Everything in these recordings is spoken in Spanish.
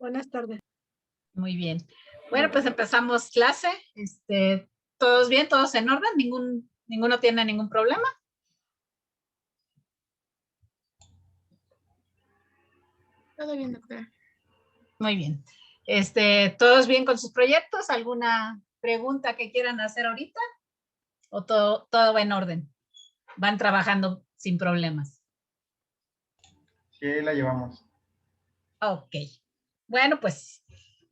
Buenas tardes. Muy bien. Bueno, pues empezamos clase. ¿Todos bien? ¿Todos en orden? ¿Ninguno tiene ningún problema? Todo bien, doctora. Muy bien. ¿Todos bien con sus proyectos? ¿Alguna pregunta que quieran hacer ahorita? ¿O todo va en orden? ¿Van trabajando sin problemas? Sí, la llevamos. Ok. Bueno, pues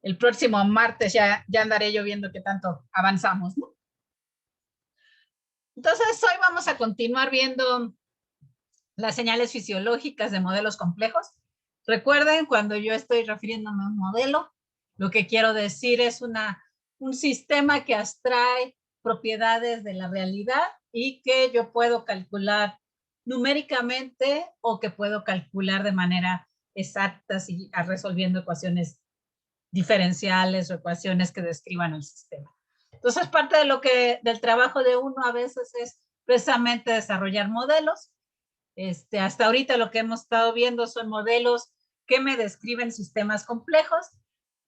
el próximo martes ya andaré yo viendo qué tanto avanzamos, ¿no? Entonces, hoy vamos a continuar viendo las señales fisiológicas de modelos complejos. Recuerden, cuando yo estoy refiriéndome a un modelo, lo que quiero decir es un sistema que abstrae propiedades de la realidad y que yo puedo calcular numéricamente o que puedo calcular de manera exacta resolviendo ecuaciones diferenciales o ecuaciones que describan el sistema. Entonces, parte del trabajo de uno a veces es precisamente desarrollar modelos. Hasta ahorita lo que hemos estado viendo son modelos que me describen sistemas complejos,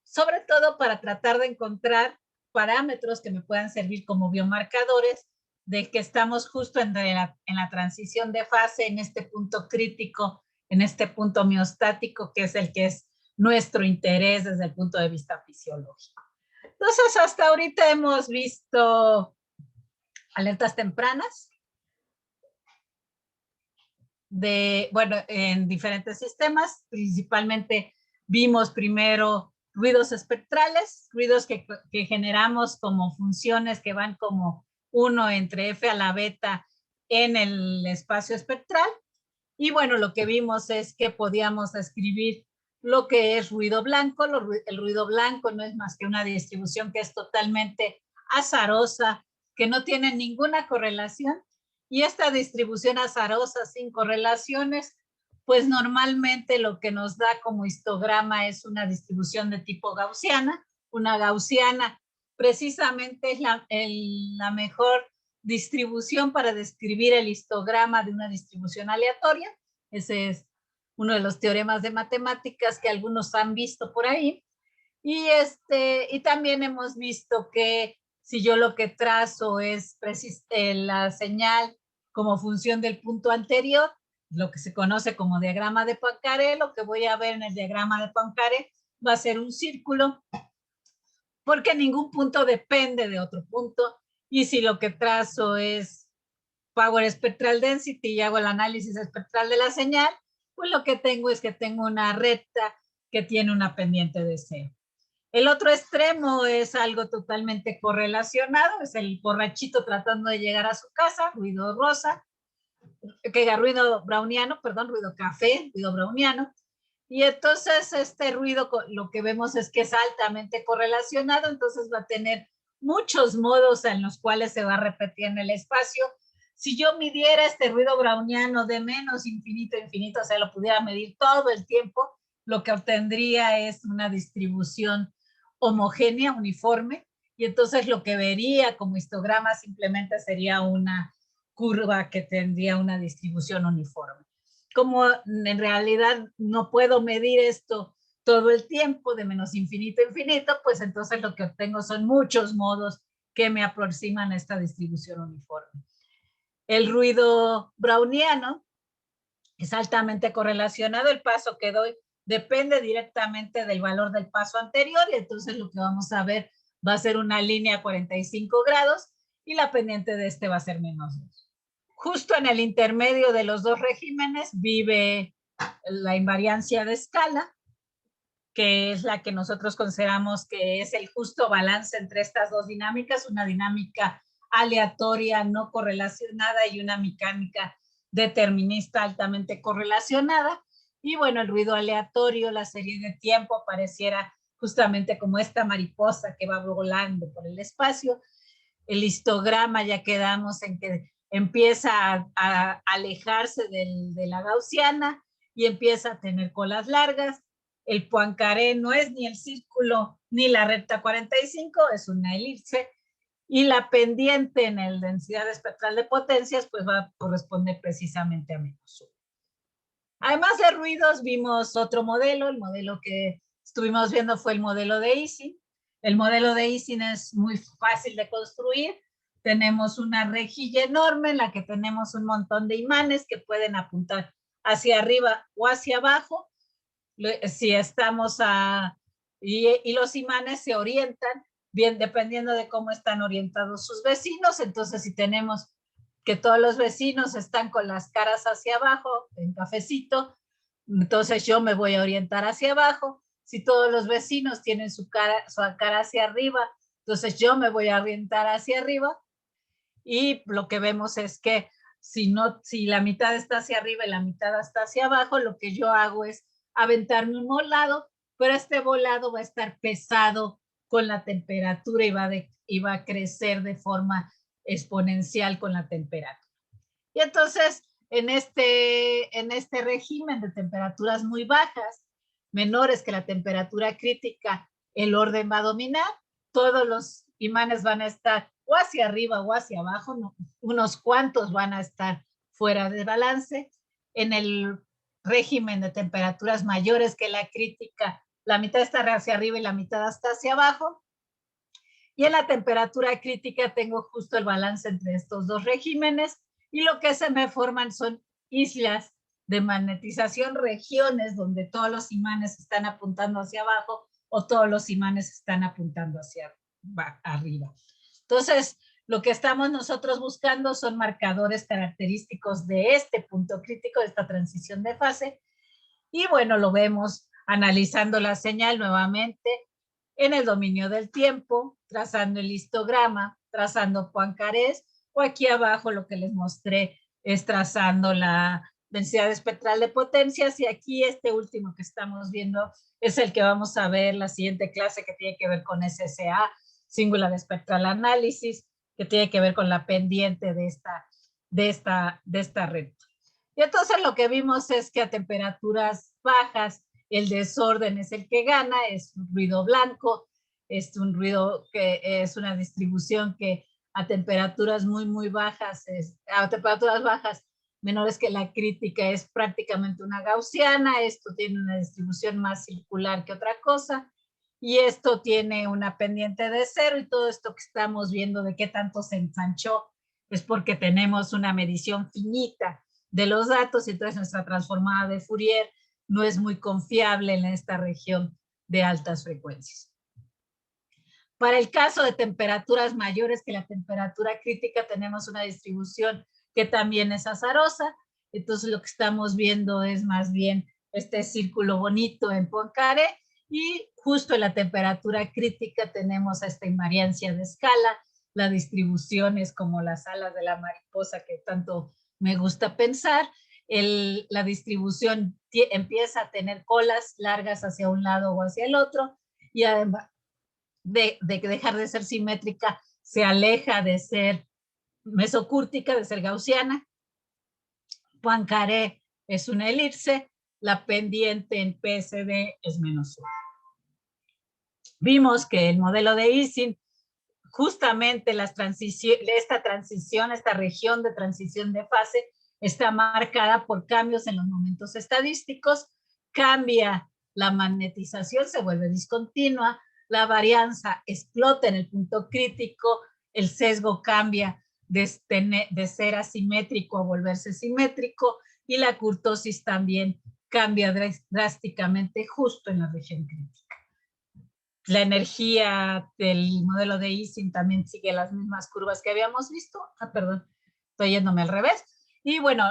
sobre todo para tratar de encontrar parámetros que me puedan servir como biomarcadores de que estamos justo en la transición de fase, en este punto crítico, en este punto homeostático, que es nuestro interés desde el punto de vista fisiológico. Entonces, hasta ahorita hemos visto alertas tempranas, en diferentes sistemas. Principalmente vimos primero ruidos espectrales, ruidos que generamos como funciones que van como 1 entre f a la beta en el espacio espectral. Y bueno, lo que vimos es que podíamos describir lo que es ruido blanco. El ruido blanco no es más que una distribución que es totalmente azarosa, que no tiene ninguna correlación. Y esta distribución azarosa sin correlaciones, pues normalmente lo que nos da como histograma es una distribución de tipo gaussiana. Una gaussiana precisamente es la mejor distribución para describir el histograma de una distribución aleatoria. Ese es uno de los teoremas de matemáticas que algunos han visto por ahí. Y también hemos visto que si yo lo que trazo es la señal como función del punto anterior, lo que se conoce como diagrama de Poincaré, lo que voy a ver en el diagrama de Poincaré va a ser un círculo, porque ningún punto depende de otro punto. Y si lo que trazo es Power Spectral Density y hago el análisis espectral de la señal, pues lo que tengo es que tengo una recta que tiene una pendiente de cero. El otro extremo es algo totalmente correlacionado, es el borrachito tratando de llegar a su casa, ruido rosa, ruido browniano, perdón, ruido café, ruido browniano. Y entonces este ruido lo que vemos es que es altamente correlacionado, entonces va a tener muchos modos en los cuales se va a repetir en el espacio. Si yo midiera este ruido browniano de menos infinito a infinito, o sea, lo pudiera medir todo el tiempo, lo que obtendría es una distribución homogénea, uniforme, y entonces lo que vería como histograma simplemente sería una curva que tendría una distribución uniforme. Como en realidad no puedo medir esto todo el tiempo de menos infinito a infinito, pues entonces lo que obtengo son muchos modos que me aproximan a esta distribución uniforme. El ruido browniano es altamente correlacionado. El paso que doy depende directamente del valor del paso anterior, y entonces lo que vamos a ver va a ser una línea a 45 grados y la pendiente de este va a ser menos 2. Justo en el intermedio de los dos regímenes vive la invariancia de escala, que es la que nosotros consideramos que es el justo balance entre estas dos dinámicas, una dinámica aleatoria no correlacionada y una mecánica determinista altamente correlacionada. Y bueno, el ruido aleatorio, la serie de tiempo, pareciera justamente como esta mariposa que va volando por el espacio. El histograma ya quedamos en que empieza a alejarse de la gaussiana y empieza a tener colas largas. El Poincaré no es ni el círculo ni la recta 45, es una elipse. Y la pendiente en la densidad espectral de potencias pues va a corresponder precisamente a menos 1. Además de ruidos, vimos otro modelo, el modelo que estuvimos viendo fue el modelo de Ising. El modelo de Ising es muy fácil de construir. Tenemos una rejilla enorme en la que tenemos un montón de imanes que pueden apuntar hacia arriba o hacia abajo. Si estamos y los imanes se orientan bien dependiendo de cómo están orientados sus vecinos. Entonces, si tenemos que todos los vecinos están con las caras hacia abajo, en cafecito, entonces yo me voy a orientar hacia abajo. Si todos los vecinos tienen su cara hacia arriba, entonces yo me voy a orientar hacia arriba. Y lo que vemos es que si la mitad está hacia arriba y la mitad está hacia abajo, lo que yo hago es aventarme un volado, pero este volado va a estar pesado con la temperatura y va a crecer de forma exponencial con la temperatura. Y entonces, en este régimen de temperaturas muy bajas, menores que la temperatura crítica, el orden va a dominar, todos los imanes van a estar o hacia arriba o hacia abajo, no, unos cuantos van a estar fuera de balance. En el régimen de temperaturas mayores que la crítica, la mitad está hacia arriba y la mitad está hacia abajo. Y en la temperatura crítica tengo justo el balance entre estos dos regímenes y lo que se me forman son islas de magnetización, regiones donde todos los imanes están apuntando hacia abajo o todos los imanes están apuntando hacia arriba. Entonces, lo que estamos nosotros buscando son marcadores característicos de este punto crítico, de esta transición de fase. Y bueno, lo vemos analizando la señal nuevamente en el dominio del tiempo, trazando el histograma, trazando Poincarés, o aquí abajo lo que les mostré es trazando la densidad espectral de potencias, y aquí este último que estamos viendo es el que vamos a ver la siguiente clase, que tiene que ver con SSA, Singular Spectral Analysis, que tiene que ver con la pendiente de esta red. Y entonces lo que vimos es que a temperaturas bajas el desorden es el que gana, es un ruido blanco, es un ruido que es una distribución que a temperaturas muy bajas, a temperaturas bajas menores que la crítica es prácticamente una gaussiana. Esto tiene una distribución más circular que otra cosa, y esto tiene una pendiente de 0, y todo esto que estamos viendo de qué tanto se ensanchó es porque tenemos una medición finita de los datos, y entonces nuestra transformada de Fourier no es muy confiable en esta región de altas frecuencias. Para el caso de temperaturas mayores que la temperatura crítica, tenemos una distribución que también es azarosa. Entonces lo que estamos viendo es más bien este círculo bonito en Poincaré, y justo en la temperatura crítica tenemos esta invariancia de escala. La distribución es como las alas de la mariposa que tanto me gusta pensar. La distribución empieza a tener colas largas hacia un lado o hacia el otro, y además de dejar de ser simétrica, se aleja de ser mesocúrtica, de ser gaussiana. Poincaré es una elipse, la pendiente en PSD es menos 1. Vimos que el modelo de Ising, justamente esta región de transición de fase está marcada por cambios en los momentos estadísticos, cambia la magnetización, se vuelve discontinua, la varianza explota en el punto crítico, el sesgo cambia de ser asimétrico a volverse simétrico, y la kurtosis también cambia drásticamente justo en la región crítica. La energía del modelo de Ising también sigue las mismas curvas que habíamos visto. Perdón, estoy yéndome al revés. Y bueno,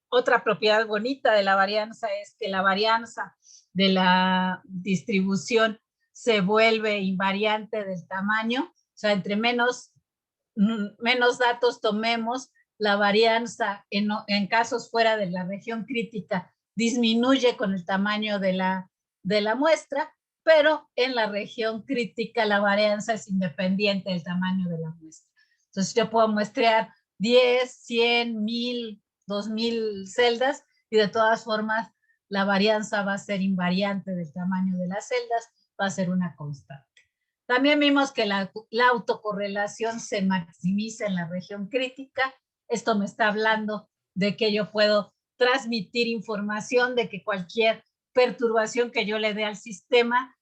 otra propiedad bonita de la varianza es que la varianza de la distribución se vuelve invariante del tamaño. O sea, entre menos datos tomemos, la varianza en casos fuera de la región crítica disminuye con el tamaño de la muestra, pero en la región crítica la varianza es independiente del tamaño de la muestra. Entonces yo puedo muestrear 10, 100, 1000, 2000 celdas, y de todas formas la varianza va a ser invariante del tamaño de las celdas, va a ser una constante. También vimos que la autocorrelación se maximiza en la región crítica. Esto me está hablando de que yo puedo transmitir información, de que cualquier perturbación que yo le dé al sistema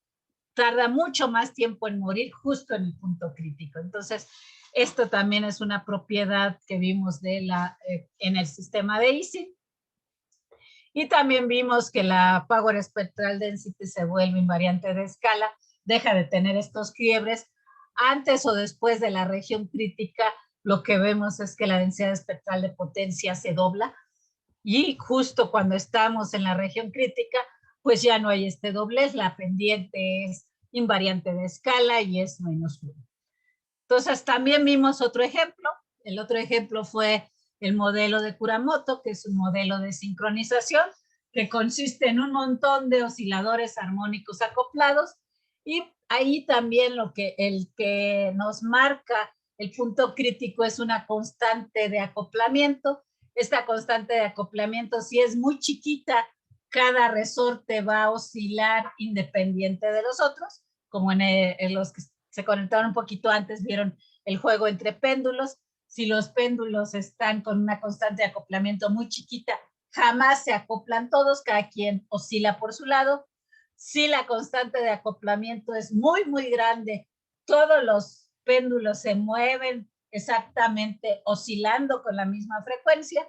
tarda mucho más tiempo en morir justo en el punto crítico. Entonces, esto también es una propiedad que vimos en el sistema de Ising. Y también vimos que la Power Spectral Density se vuelve invariante de escala, deja de tener estos quiebres. Antes o después de la región crítica, lo que vemos es que la densidad espectral de potencia se dobla. Y justo cuando estamos en la región crítica, pues ya no hay este doblez, la pendiente es invariante de escala y es -1. Entonces también vimos otro ejemplo. El otro ejemplo fue el modelo de Kuramoto, que es un modelo de sincronización que consiste en un montón de osciladores armónicos acoplados, y ahí también el que nos marca el punto crítico es una constante de acoplamiento. Esta constante de acoplamiento, si es muy chiquita, cada resorte va a oscilar independiente de los otros, como en los que se conectaron un poquito antes, vieron el juego entre péndulos. Si los péndulos están con una constante de acoplamiento muy chiquita, jamás se acoplan todos, cada quien oscila por su lado. Si la constante de acoplamiento es muy, muy grande, todos los péndulos se mueven exactamente oscilando con la misma frecuencia.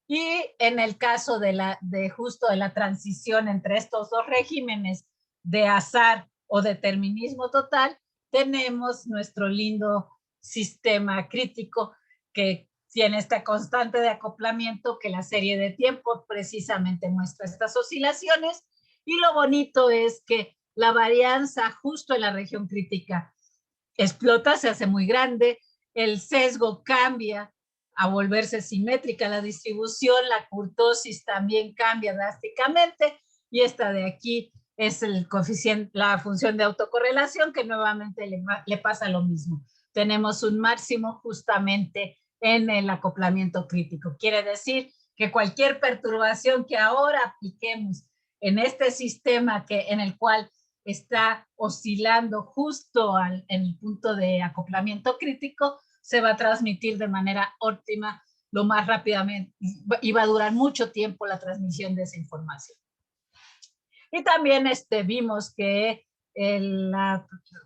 Y en el caso de justo de la transición entre estos dos regímenes de azar o determinismo total, tenemos nuestro lindo sistema crítico que tiene esta constante de acoplamiento que la serie de tiempo precisamente muestra estas oscilaciones. Y lo bonito es que la varianza justo en la región crítica explota, se hace muy grande, el sesgo cambia a volverse simétrica la distribución, la kurtosis también cambia drásticamente, y esta de aquí es el coeficiente, la función de autocorrelación, que nuevamente le pasa lo mismo. Tenemos un máximo justamente en el acoplamiento crítico. Quiere decir que cualquier perturbación que ahora apliquemos en este sistema en el cual está oscilando justo en el punto de acoplamiento crítico, se va a transmitir de manera óptima lo más rápidamente, y va a durar mucho tiempo la transmisión de esa información. Y también vimos que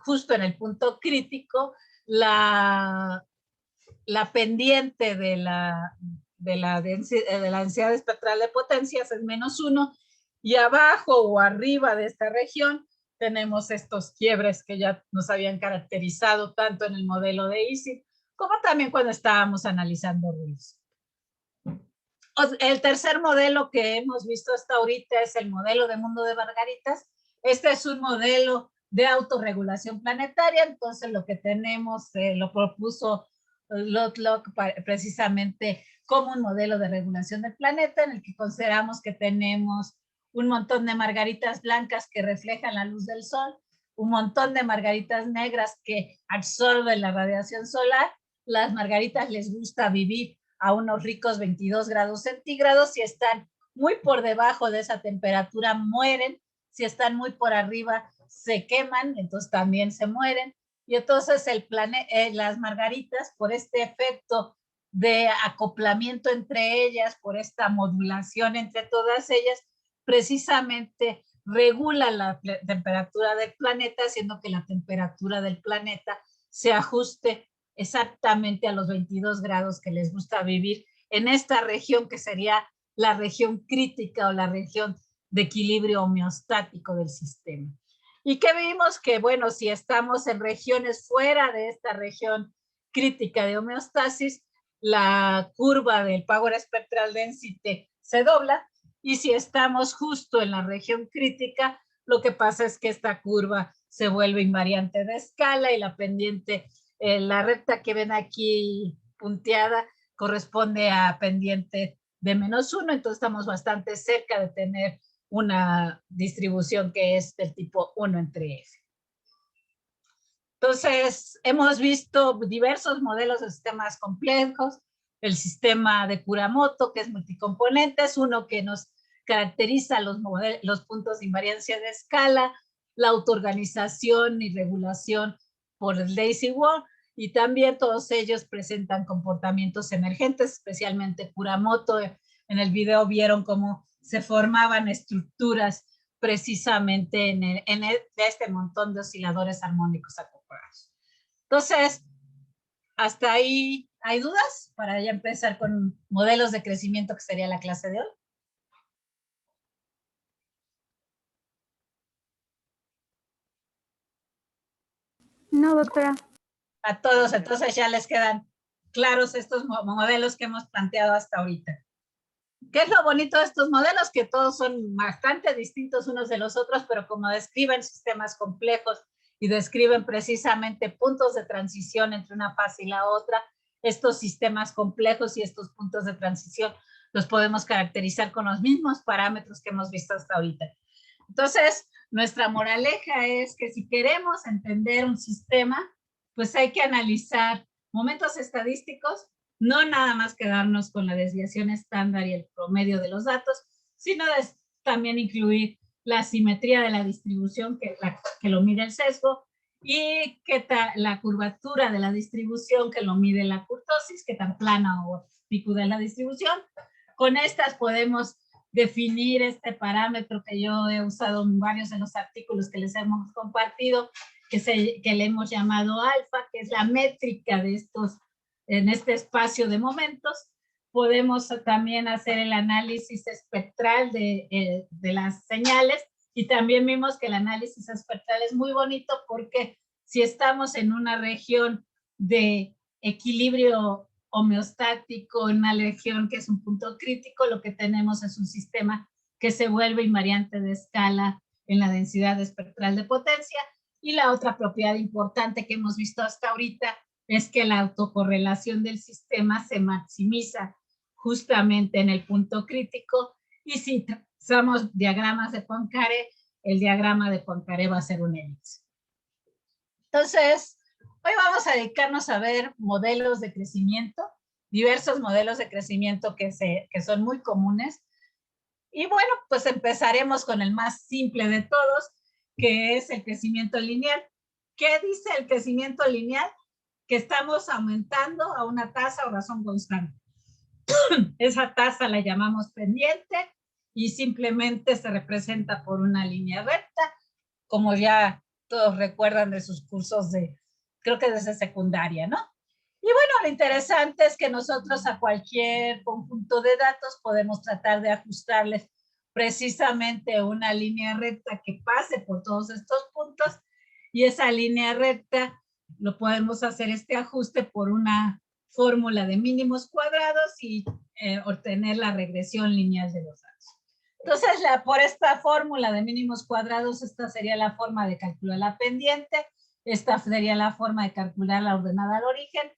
justo en el punto crítico, la pendiente de la densidad espectral de potencias es -1, y abajo o arriba de esta región tenemos estos quiebres que ya nos habían caracterizado tanto en el modelo de Ising como también cuando estábamos analizando ruidos. El tercer modelo que hemos visto hasta ahorita es el modelo de mundo de Margaritas. Este es un modelo de autorregulación planetaria. Entonces lo que tenemos, lo propuso Lovelock precisamente como un modelo de regulación del planeta, en el que consideramos que tenemos un montón de margaritas blancas que reflejan la luz del sol, un montón de margaritas negras que absorben la radiación solar. Las margaritas les gusta vivir a unos ricos 22 grados centígrados. Si están muy por debajo de esa temperatura, mueren. Si están muy por arriba, se queman, entonces también se mueren. Y entonces las margaritas, por este efecto de acoplamiento entre ellas, por esta modulación entre todas ellas, precisamente regula la temperatura del planeta, haciendo que la temperatura del planeta se ajuste exactamente a los 22 grados que les gusta vivir en esta región, que sería la región crítica o la región de equilibrio homeostático del sistema. Y que vimos que, bueno, si estamos en regiones fuera de esta región crítica de homeostasis, la curva del Power Spectral Density se dobla, y si estamos justo en la región crítica, lo que pasa es que esta curva se vuelve invariante de escala, y la pendiente, la recta que ven aquí punteada, corresponde a pendiente de -1, entonces estamos bastante cerca de tener una distribución que es del tipo 1 entre F. Entonces, hemos visto diversos modelos de sistemas complejos, el sistema de Kuramoto, que es multicomponente, es uno que nos caracteriza los puntos de invariancia de escala, la autoorganización y regulación por el Daisy Wall, y también todos ellos presentan comportamientos emergentes, especialmente Kuramoto. En el video vieron cómo se formaban estructuras precisamente de este montón de osciladores armónicos acoplados. Entonces, hasta ahí, ¿hay dudas? Para ya empezar con modelos de crecimiento, que sería la clase de hoy. No, doctora. A todos, entonces ya les quedan claros estos modelos que hemos planteado hasta ahorita. ¿Qué es lo bonito de estos modelos? Que todos son bastante distintos unos de los otros, pero como describen sistemas complejos y describen precisamente puntos de transición entre una fase y la otra, estos sistemas complejos y estos puntos de transición los podemos caracterizar con los mismos parámetros que hemos visto hasta ahorita. Entonces, nuestra moraleja es que si queremos entender un sistema, pues hay que analizar momentos estadísticos, no nada más quedarnos con la desviación estándar y el promedio de los datos, sino también incluir la simetría de la distribución que lo mide el sesgo y la curvatura de la distribución que lo mide la kurtosis, que tan plana o picuda es la distribución. Con estas podemos definir este parámetro que yo he usado en varios de los artículos que les hemos compartido, que le hemos llamado alfa, que es la métrica de estos, en este espacio de momentos. Podemos también hacer el análisis espectral de las señales, y también vimos que el análisis espectral es muy bonito porque si estamos en una región de equilibrio homeostático, en una región que es un punto crítico, lo que tenemos es un sistema que se vuelve invariante de escala en la densidad espectral de potencia. Y la otra propiedad importante que hemos visto hasta ahorita es que la autocorrelación del sistema se maximiza justamente en el punto crítico, y si usamos diagramas de Poincaré, el diagrama de Poincaré va a ser un elipse. Entonces, hoy vamos a dedicarnos a ver modelos de crecimiento, diversos modelos de crecimiento que son muy comunes. Y bueno, pues empezaremos con el más simple de todos, que es el crecimiento lineal. ¿Qué dice el crecimiento lineal? Que estamos aumentando a una tasa o razón constante. Esa tasa la llamamos pendiente y simplemente se representa por una línea recta, como ya todos recuerdan de sus cursos creo que desde secundaria, ¿no? Y bueno, lo interesante es que nosotros a cualquier conjunto de datos podemos tratar de ajustarles precisamente una línea recta que pase por todos estos puntos, y esa línea recta lo podemos hacer este ajuste por una fórmula de mínimos cuadrados y obtener la regresión lineal de los datos. Entonces, por esta fórmula de mínimos cuadrados, esta sería la forma de calcular la pendiente, esta sería la forma de calcular la ordenada al origen,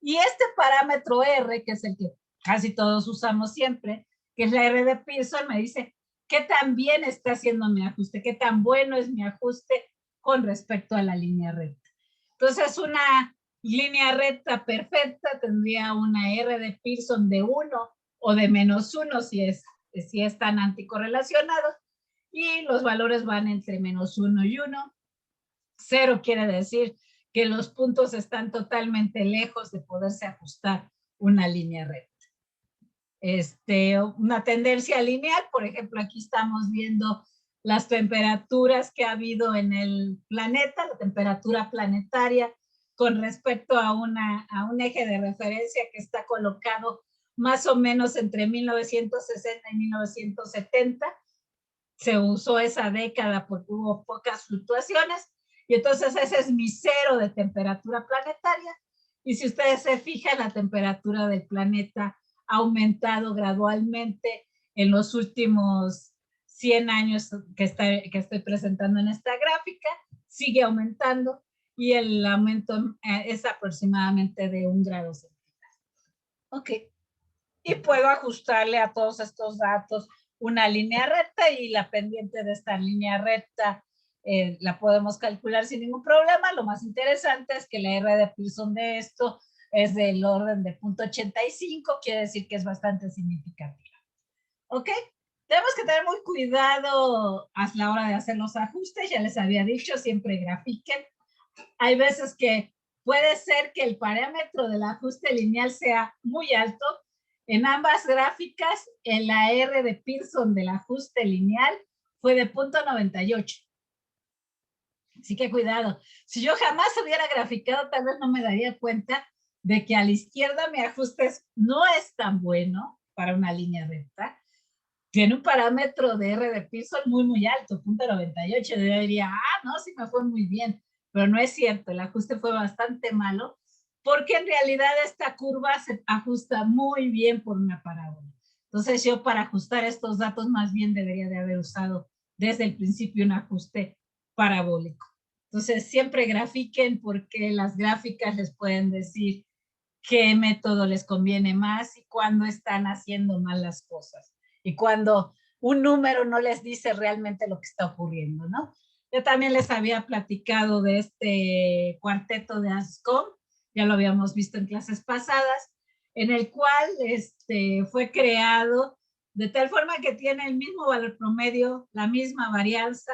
y este parámetro R, que es el que casi todos usamos siempre, que es la R de Pearson, me dice qué tan bien está haciendo mi ajuste, qué tan bueno es mi ajuste con respecto a la línea recta. Entonces, una línea recta perfecta tendría una R de Pearson de 1 o de -1 si están anticorrelacionados, y los valores van entre -1 y 1. 0 quiere decir que los puntos están totalmente lejos de poderse ajustar una línea recta. Una tendencia lineal, por ejemplo, aquí estamos viendo las temperaturas que ha habido en el planeta, la temperatura planetaria con respecto a un eje de referencia que está colocado más o menos entre 1960 y 1970. Se usó esa década porque hubo pocas fluctuaciones, y entonces ese es mi cero de temperatura planetaria. Y si ustedes se fijan, la temperatura del planeta ha aumentado gradualmente en los últimos 100 años que estoy presentando en esta gráfica, sigue aumentando, y el aumento es aproximadamente de 1 grado centígrado. Ok. Y puedo ajustarle a todos estos datos una línea recta, y la pendiente de esta línea recta la podemos calcular sin ningún problema. Lo más interesante es que la R de Pearson de esto es del orden de 0.85, quiere decir que es bastante significativa. ¿Ok? Tenemos que tener muy cuidado a la hora de hacer los ajustes, ya les había dicho, siempre grafiquen. Hay veces que puede ser que el parámetro del ajuste lineal sea muy alto. En ambas gráficas, en la R de Pearson del ajuste lineal fue de 0.98. Así que cuidado. Si yo jamás hubiera graficado, tal vez no me daría cuenta de que a la izquierda mi ajuste no es tan bueno para una línea recta. Tiene un parámetro de R de Pearson muy alto, 0.98. Yo diría, no, sí me fue muy bien. Pero no es cierto, el ajuste fue bastante malo porque en realidad esta curva se ajusta muy bien por una parábola. Entonces yo para ajustar estos datos más bien debería de haber usado desde el principio un ajuste parabólico. Entonces siempre grafiquen porque las gráficas les pueden decir qué método les conviene más y cuándo están haciendo mal las cosas y cuando un número no les dice realmente lo que está ocurriendo, ¿no? Yo también les había platicado de este cuarteto de Anscombe, ya lo habíamos visto en clases pasadas, en el cual fue creado de tal forma que tiene el mismo valor promedio, la misma varianza,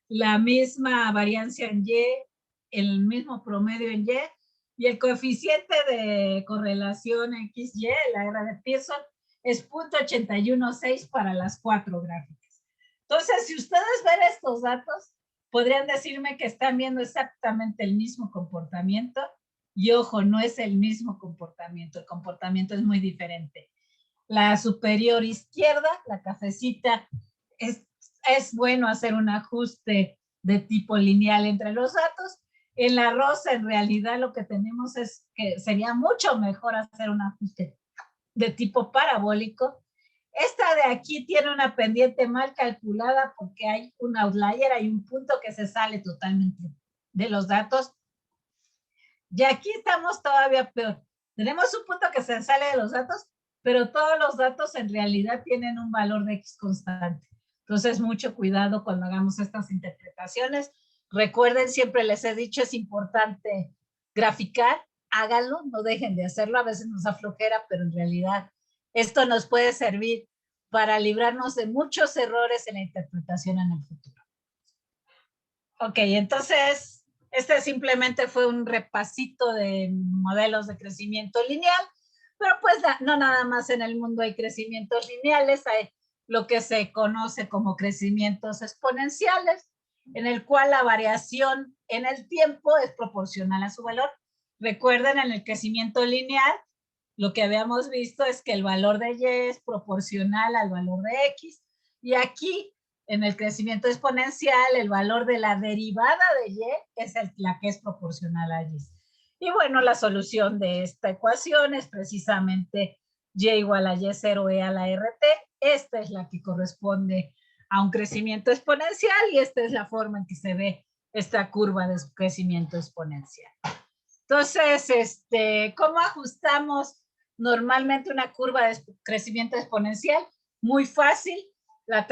la misma variancia en Y, el mismo promedio en Y, y el coeficiente de correlación XY, la R de Pearson, es 0.816 para las 4 gráficas. Entonces, si ustedes ven estos datos, podrían decirme que están viendo exactamente el mismo comportamiento, y ojo, no es el mismo comportamiento, el comportamiento es muy diferente. La superior izquierda, la cafecita, es bueno hacer un ajuste de tipo lineal entre los datos. En la rosa, en realidad, lo que tenemos es que sería mucho mejor hacer un ajuste de tipo parabólico. Esta de aquí tiene una pendiente mal calculada porque hay un outlier, hay un punto que se sale totalmente de los datos. Y aquí estamos todavía peor. Tenemos un punto que se sale de los datos, pero todos los datos en realidad tienen un valor de X constante. Entonces, mucho cuidado cuando hagamos estas interpretaciones. Recuerden, siempre les he dicho, es importante graficar, háganlo, no dejen de hacerlo, a veces nos aflojera, pero en realidad esto nos puede servir para librarnos de muchos errores en la interpretación en el futuro. Ok, entonces, este simplemente fue un repasito de modelos de crecimiento lineal, pero pues no nada más en el mundo hay crecimientos lineales, hay lo que se conoce como crecimientos exponenciales, en el cual la variación en el tiempo es proporcional a su valor. Recuerden, en el crecimiento lineal, lo que habíamos visto es que el valor de Y es proporcional al valor de X, y aquí, en el crecimiento exponencial, el valor de la derivada de Y es la que es proporcional a Y. Y bueno, la solución de esta ecuación es precisamente Y igual a Y0 E a la RT. Esta es la que corresponde a un crecimiento exponencial y esta es la forma en que se ve esta curva de crecimiento exponencial. Entonces, ¿cómo ajustamos normalmente una curva de crecimiento exponencial? Muy fácil. La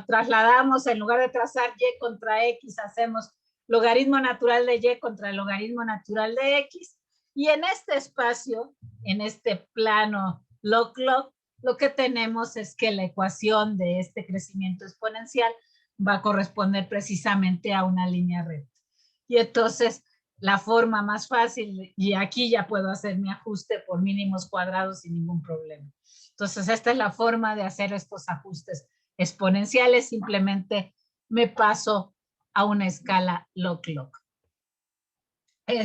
trasladamos, en lugar de trazar Y contra X, hacemos logaritmo natural de Y contra el logaritmo natural de X. Y en este espacio, en este plano log-log, lo que tenemos es que la ecuación de este crecimiento exponencial va a corresponder precisamente a una línea recta. Y entonces, la forma más fácil, y aquí ya puedo hacer mi ajuste por mínimos cuadrados sin ningún problema. Entonces, esta es la forma de hacer estos ajustes exponenciales. Simplemente me paso a una escala log-log. ¿Por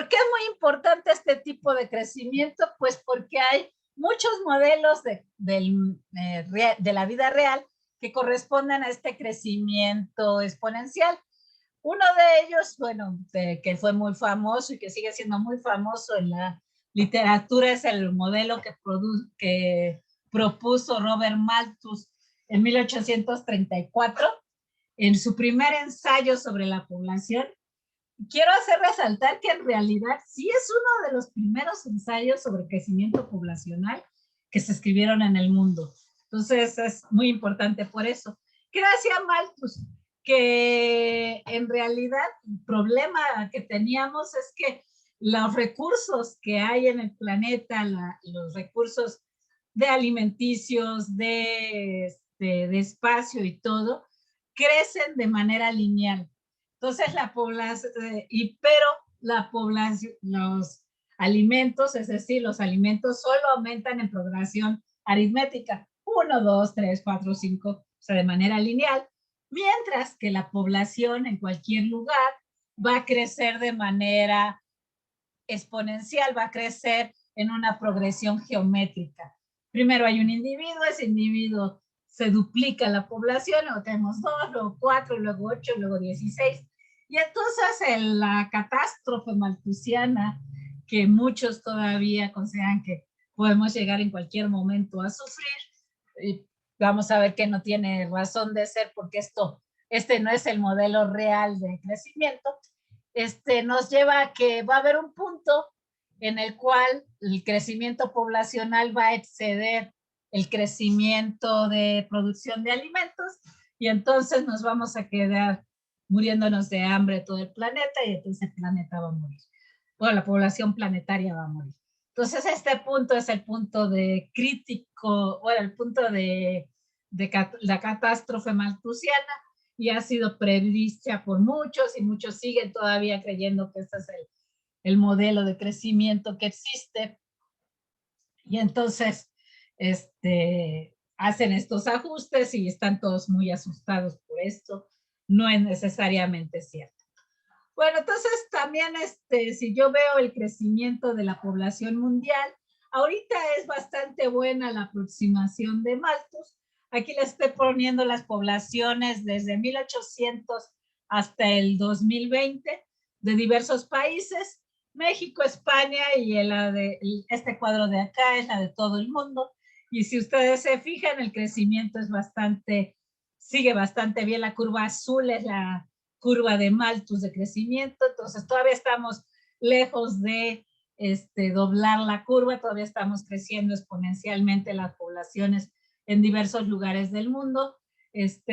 qué es muy importante este tipo de crecimiento? Pues porque hay muchos modelos de la vida real que corresponden a este crecimiento exponencial. Uno de ellos, bueno, que fue muy famoso y que sigue siendo muy famoso en la literatura, es el modelo que propuso Robert Malthus en 1834 en su primer ensayo sobre la población. Quiero hacer resaltar que en realidad sí es uno de los primeros ensayos sobre crecimiento poblacional que se escribieron en el mundo. Entonces es muy importante por eso. ¿Qué decía Malthus? Que en realidad el problema que teníamos es que los recursos que hay en el planeta, los recursos de alimenticios, de espacio y todo, crecen de manera lineal. Entonces la población, pero la población, los alimentos, es decir, los alimentos solo aumentan en progresión aritmética. 1, 2, 3, 4, 5, sea, de manera lineal, mientras que la población en cualquier lugar va a crecer de manera exponencial, va a crecer en una progresión geométrica. Primero hay un individuo, ese individuo se duplica la población, luego tenemos 2, luego 4, luego 8, luego 16. Y entonces la catástrofe malthusiana, que muchos todavía consideran que podemos llegar en cualquier momento a sufrir, vamos a ver que no tiene razón de ser porque este no es el modelo real de crecimiento, nos lleva a que va a haber un punto en el cual el crecimiento poblacional va a exceder el crecimiento de producción de alimentos y entonces nos vamos a quedar muriéndonos de hambre todo el planeta y entonces el planeta va a morir. Bueno, la población planetaria va a morir. Entonces este punto es el punto de crítico, bueno, el punto de la catástrofe malthusiana y ha sido prevista por muchos y muchos siguen todavía creyendo que este es el modelo de crecimiento que existe. Y entonces hacen estos ajustes y están todos muy asustados por esto. No es necesariamente cierto. Bueno, entonces también si yo veo el crecimiento de la población mundial, ahorita es bastante buena la aproximación de Malthus. Aquí les estoy poniendo las poblaciones desde 1800 hasta el 2020 de diversos países. México, España y este cuadro de acá es la de todo el mundo. Y si ustedes se fijan, el crecimiento es sigue bastante bien. La curva azul es la curva de Malthus de crecimiento. Entonces todavía estamos lejos de doblar la curva. Todavía estamos creciendo exponencialmente las poblaciones en diversos lugares del mundo.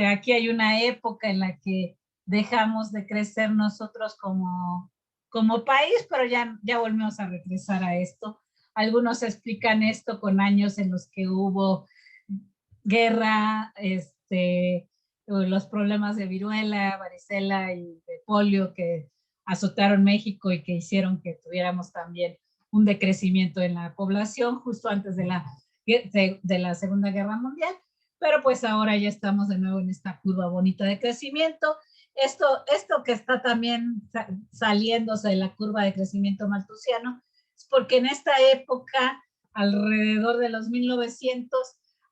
Aquí hay una época en la que dejamos de crecer nosotros como país, pero ya volvemos a regresar a esto. Algunos explican esto con años en los que hubo guerra, los problemas de viruela, varicela y de polio que azotaron México y que hicieron que tuviéramos también un decrecimiento en la población justo antes de la Segunda Guerra Mundial, pero pues ahora ya estamos de nuevo en esta curva bonita de crecimiento. Esto que está también saliéndose de la curva de crecimiento malthusiano es porque en esta época, alrededor de los 1900,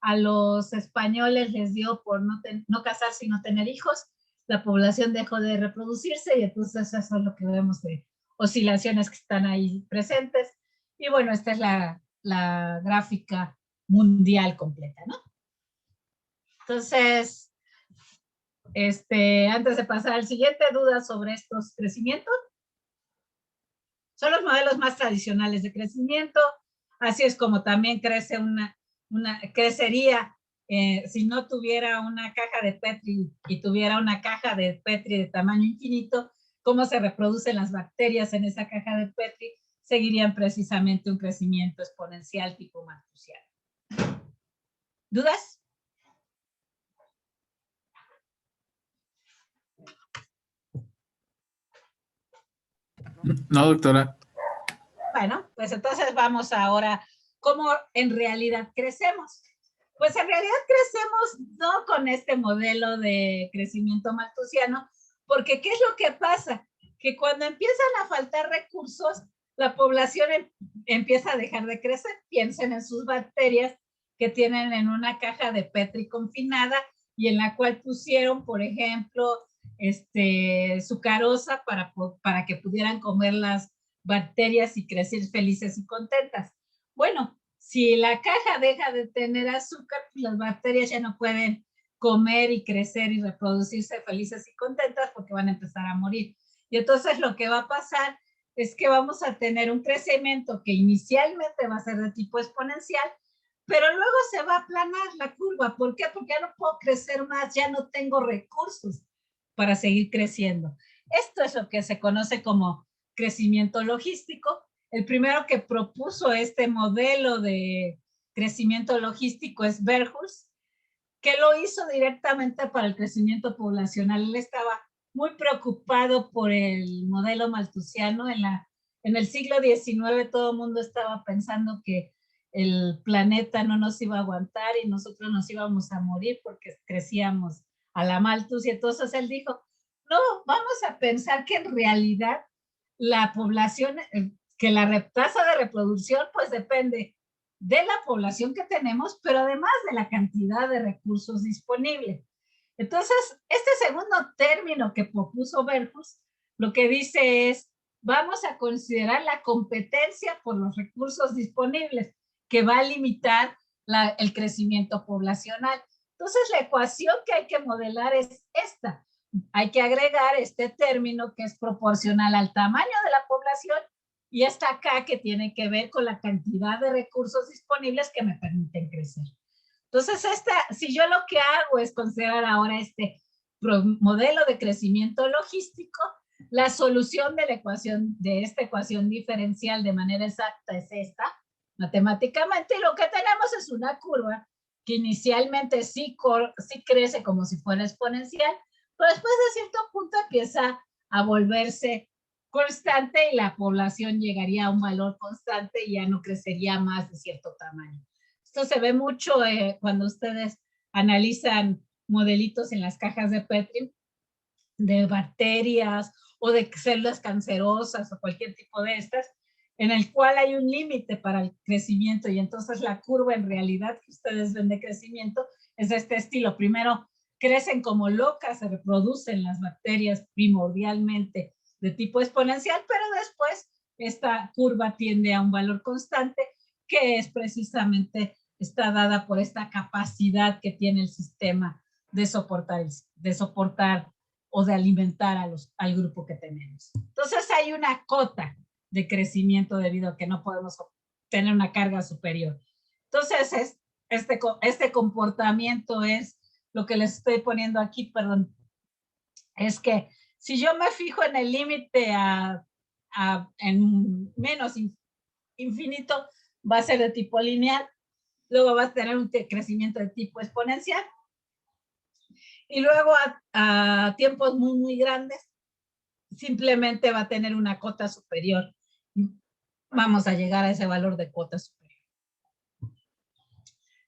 a los españoles les dio por no casarse y no tener hijos, la población dejó de reproducirse y entonces eso es lo que vemos de oscilaciones que están ahí presentes. Y bueno, esta es la gráfica mundial completa, ¿no? Entonces, antes de pasar al siguiente, ¿dudas sobre estos crecimientos? Son los modelos más tradicionales de crecimiento, así es como también crece crecería si no tuviera una caja de Petri y tuviera una caja de Petri de tamaño infinito, cómo se reproducen las bacterias en esa caja de Petri, seguirían precisamente un crecimiento exponencial tipo malthusiano. ¿Dudas? No, doctora. Bueno, pues entonces vamos ahora, ¿cómo en realidad crecemos? Pues en realidad crecemos no con este modelo de crecimiento malthusiano, porque ¿qué es lo que pasa? Que cuando empiezan a faltar recursos, la población empieza a dejar de crecer. Piensen en sus bacterias que tienen en una caja de Petri confinada y en la cual pusieron, por ejemplo, sucarosa para que pudieran comer las bacterias y crecer felices y contentas. Bueno, si la caja deja de tener azúcar, pues las bacterias ya no pueden comer y crecer y reproducirse felices y contentas porque van a empezar a morir. Y entonces lo que va a pasar es que vamos a tener un crecimiento que inicialmente va a ser de tipo exponencial, pero luego se va a aplanar la curva. ¿Por qué? Porque ya no puedo crecer más, ya no tengo recursos para seguir creciendo. Esto es lo que se conoce como crecimiento logístico. El primero que propuso este modelo de crecimiento logístico es Verhulst, que lo hizo directamente para el crecimiento poblacional. Él estaba muy preocupado por el modelo malthusiano. En el siglo XIX todo el mundo estaba pensando que el planeta no nos iba a aguantar y nosotros nos íbamos a morir porque crecíamos a la malthus. Y entonces él dijo, no, vamos a pensar que en realidad la población, que la tasa de reproducción pues depende de la población que tenemos, pero además de la cantidad de recursos disponibles. Entonces, este segundo término que propuso Verhulst, lo que dice es, vamos a considerar la competencia por los recursos disponibles, que va a limitar el crecimiento poblacional. Entonces, la ecuación que hay que modelar es esta. Hay que agregar este término que es proporcional al tamaño de la población y esta acá que tiene que ver con la cantidad de recursos disponibles que me permiten crecer. Entonces, si yo lo que hago es considerar ahora este modelo de crecimiento logístico, la solución de la ecuación, de esta ecuación diferencial de manera exacta es esta, matemáticamente, y lo que tenemos es una curva que inicialmente sí crece como si fuera exponencial, pero después de cierto punto empieza a volverse constante y la población llegaría a un valor constante y ya no crecería más de cierto tamaño. Esto se ve mucho cuando ustedes analizan modelitos en las cajas de Petri de bacterias o de células cancerosas o cualquier tipo de estas, en el cual hay un límite para el crecimiento y entonces la curva en realidad que ustedes ven de crecimiento es de este estilo. Primero crecen como locas, se reproducen las bacterias primordialmente de tipo exponencial, pero después esta curva tiende a un valor constante que es precisamente, está dada por esta capacidad que tiene el sistema de soportar o de alimentar al grupo que tenemos. Entonces hay una cota de crecimiento debido a que no podemos tener una carga superior. Entonces este comportamiento es lo que les estoy poniendo aquí, perdón, es que si yo me fijo en el límite en menos infinito, va a ser de tipo lineal, luego va a tener un crecimiento de tipo exponencial, y luego a tiempos muy, muy grandes, simplemente va a tener una cota superior. Vamos a llegar a ese valor de cota superior.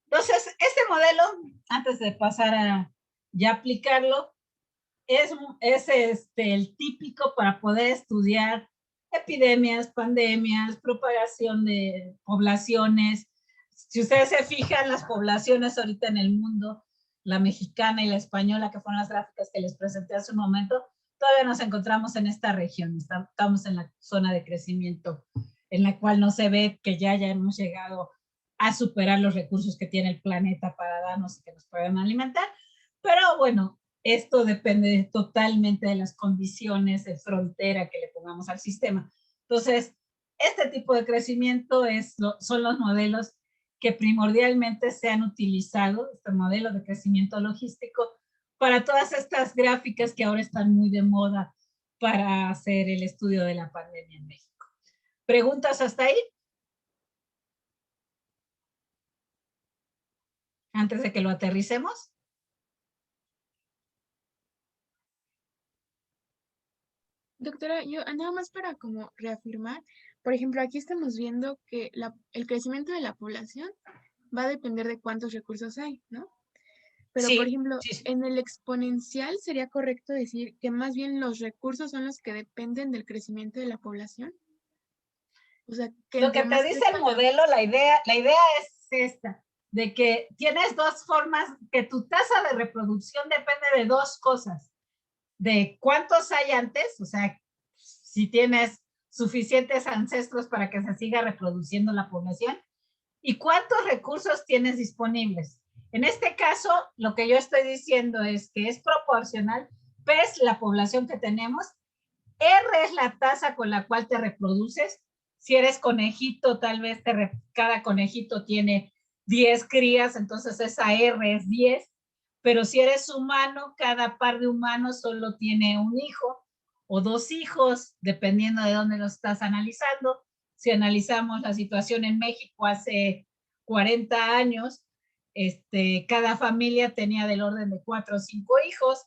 Entonces, este modelo, antes de pasar a ya aplicarlo, es el típico para poder estudiar epidemias, pandemias, propagación de poblaciones. Si ustedes se fijan, las poblaciones ahorita en el mundo, la mexicana y la española, que fueron las gráficas que les presenté hace un momento, todavía nos encontramos en esta región, estamos en la zona de crecimiento, en la cual no se ve que ya hemos llegado a superar los recursos que tiene el planeta para darnos y que nos puedan alimentar, pero bueno, esto depende totalmente de las condiciones de frontera que le pongamos al sistema. Entonces, este tipo de crecimiento son los modelos que primordialmente se han utilizado, este modelo de crecimiento logístico, para todas estas gráficas que ahora están muy de moda para hacer el estudio de la pandemia en México. ¿Preguntas hasta ahí? Antes de que lo aterricemos. Doctora, yo nada más para como reafirmar, por ejemplo, aquí estamos viendo que el crecimiento de la población va a depender de cuántos recursos hay, ¿no? Pero, Sí, por ejemplo, sí. en el exponencial sería correcto decir que más bien los recursos son los que dependen del crecimiento de la población. O sea, que lo que te dice el modelo, la idea es esta, de que tienes dos formas, que tu tasa de reproducción depende de dos cosas, de cuántos hay antes, o sea, si tienes suficientes ancestros para que se siga reproduciendo la población, y cuántos recursos tienes disponibles. En este caso, lo que yo estoy diciendo es que es proporcional, P es la población que tenemos, R es la tasa con la cual te reproduces. Si eres conejito, tal vez cada conejito tiene 10 crías, entonces esa R es 10. Pero si eres humano, cada par de humanos solo tiene un hijo o dos hijos, dependiendo de dónde lo estás analizando. Si analizamos la situación en México hace 40 años, cada familia tenía del orden de 4 o 5 hijos,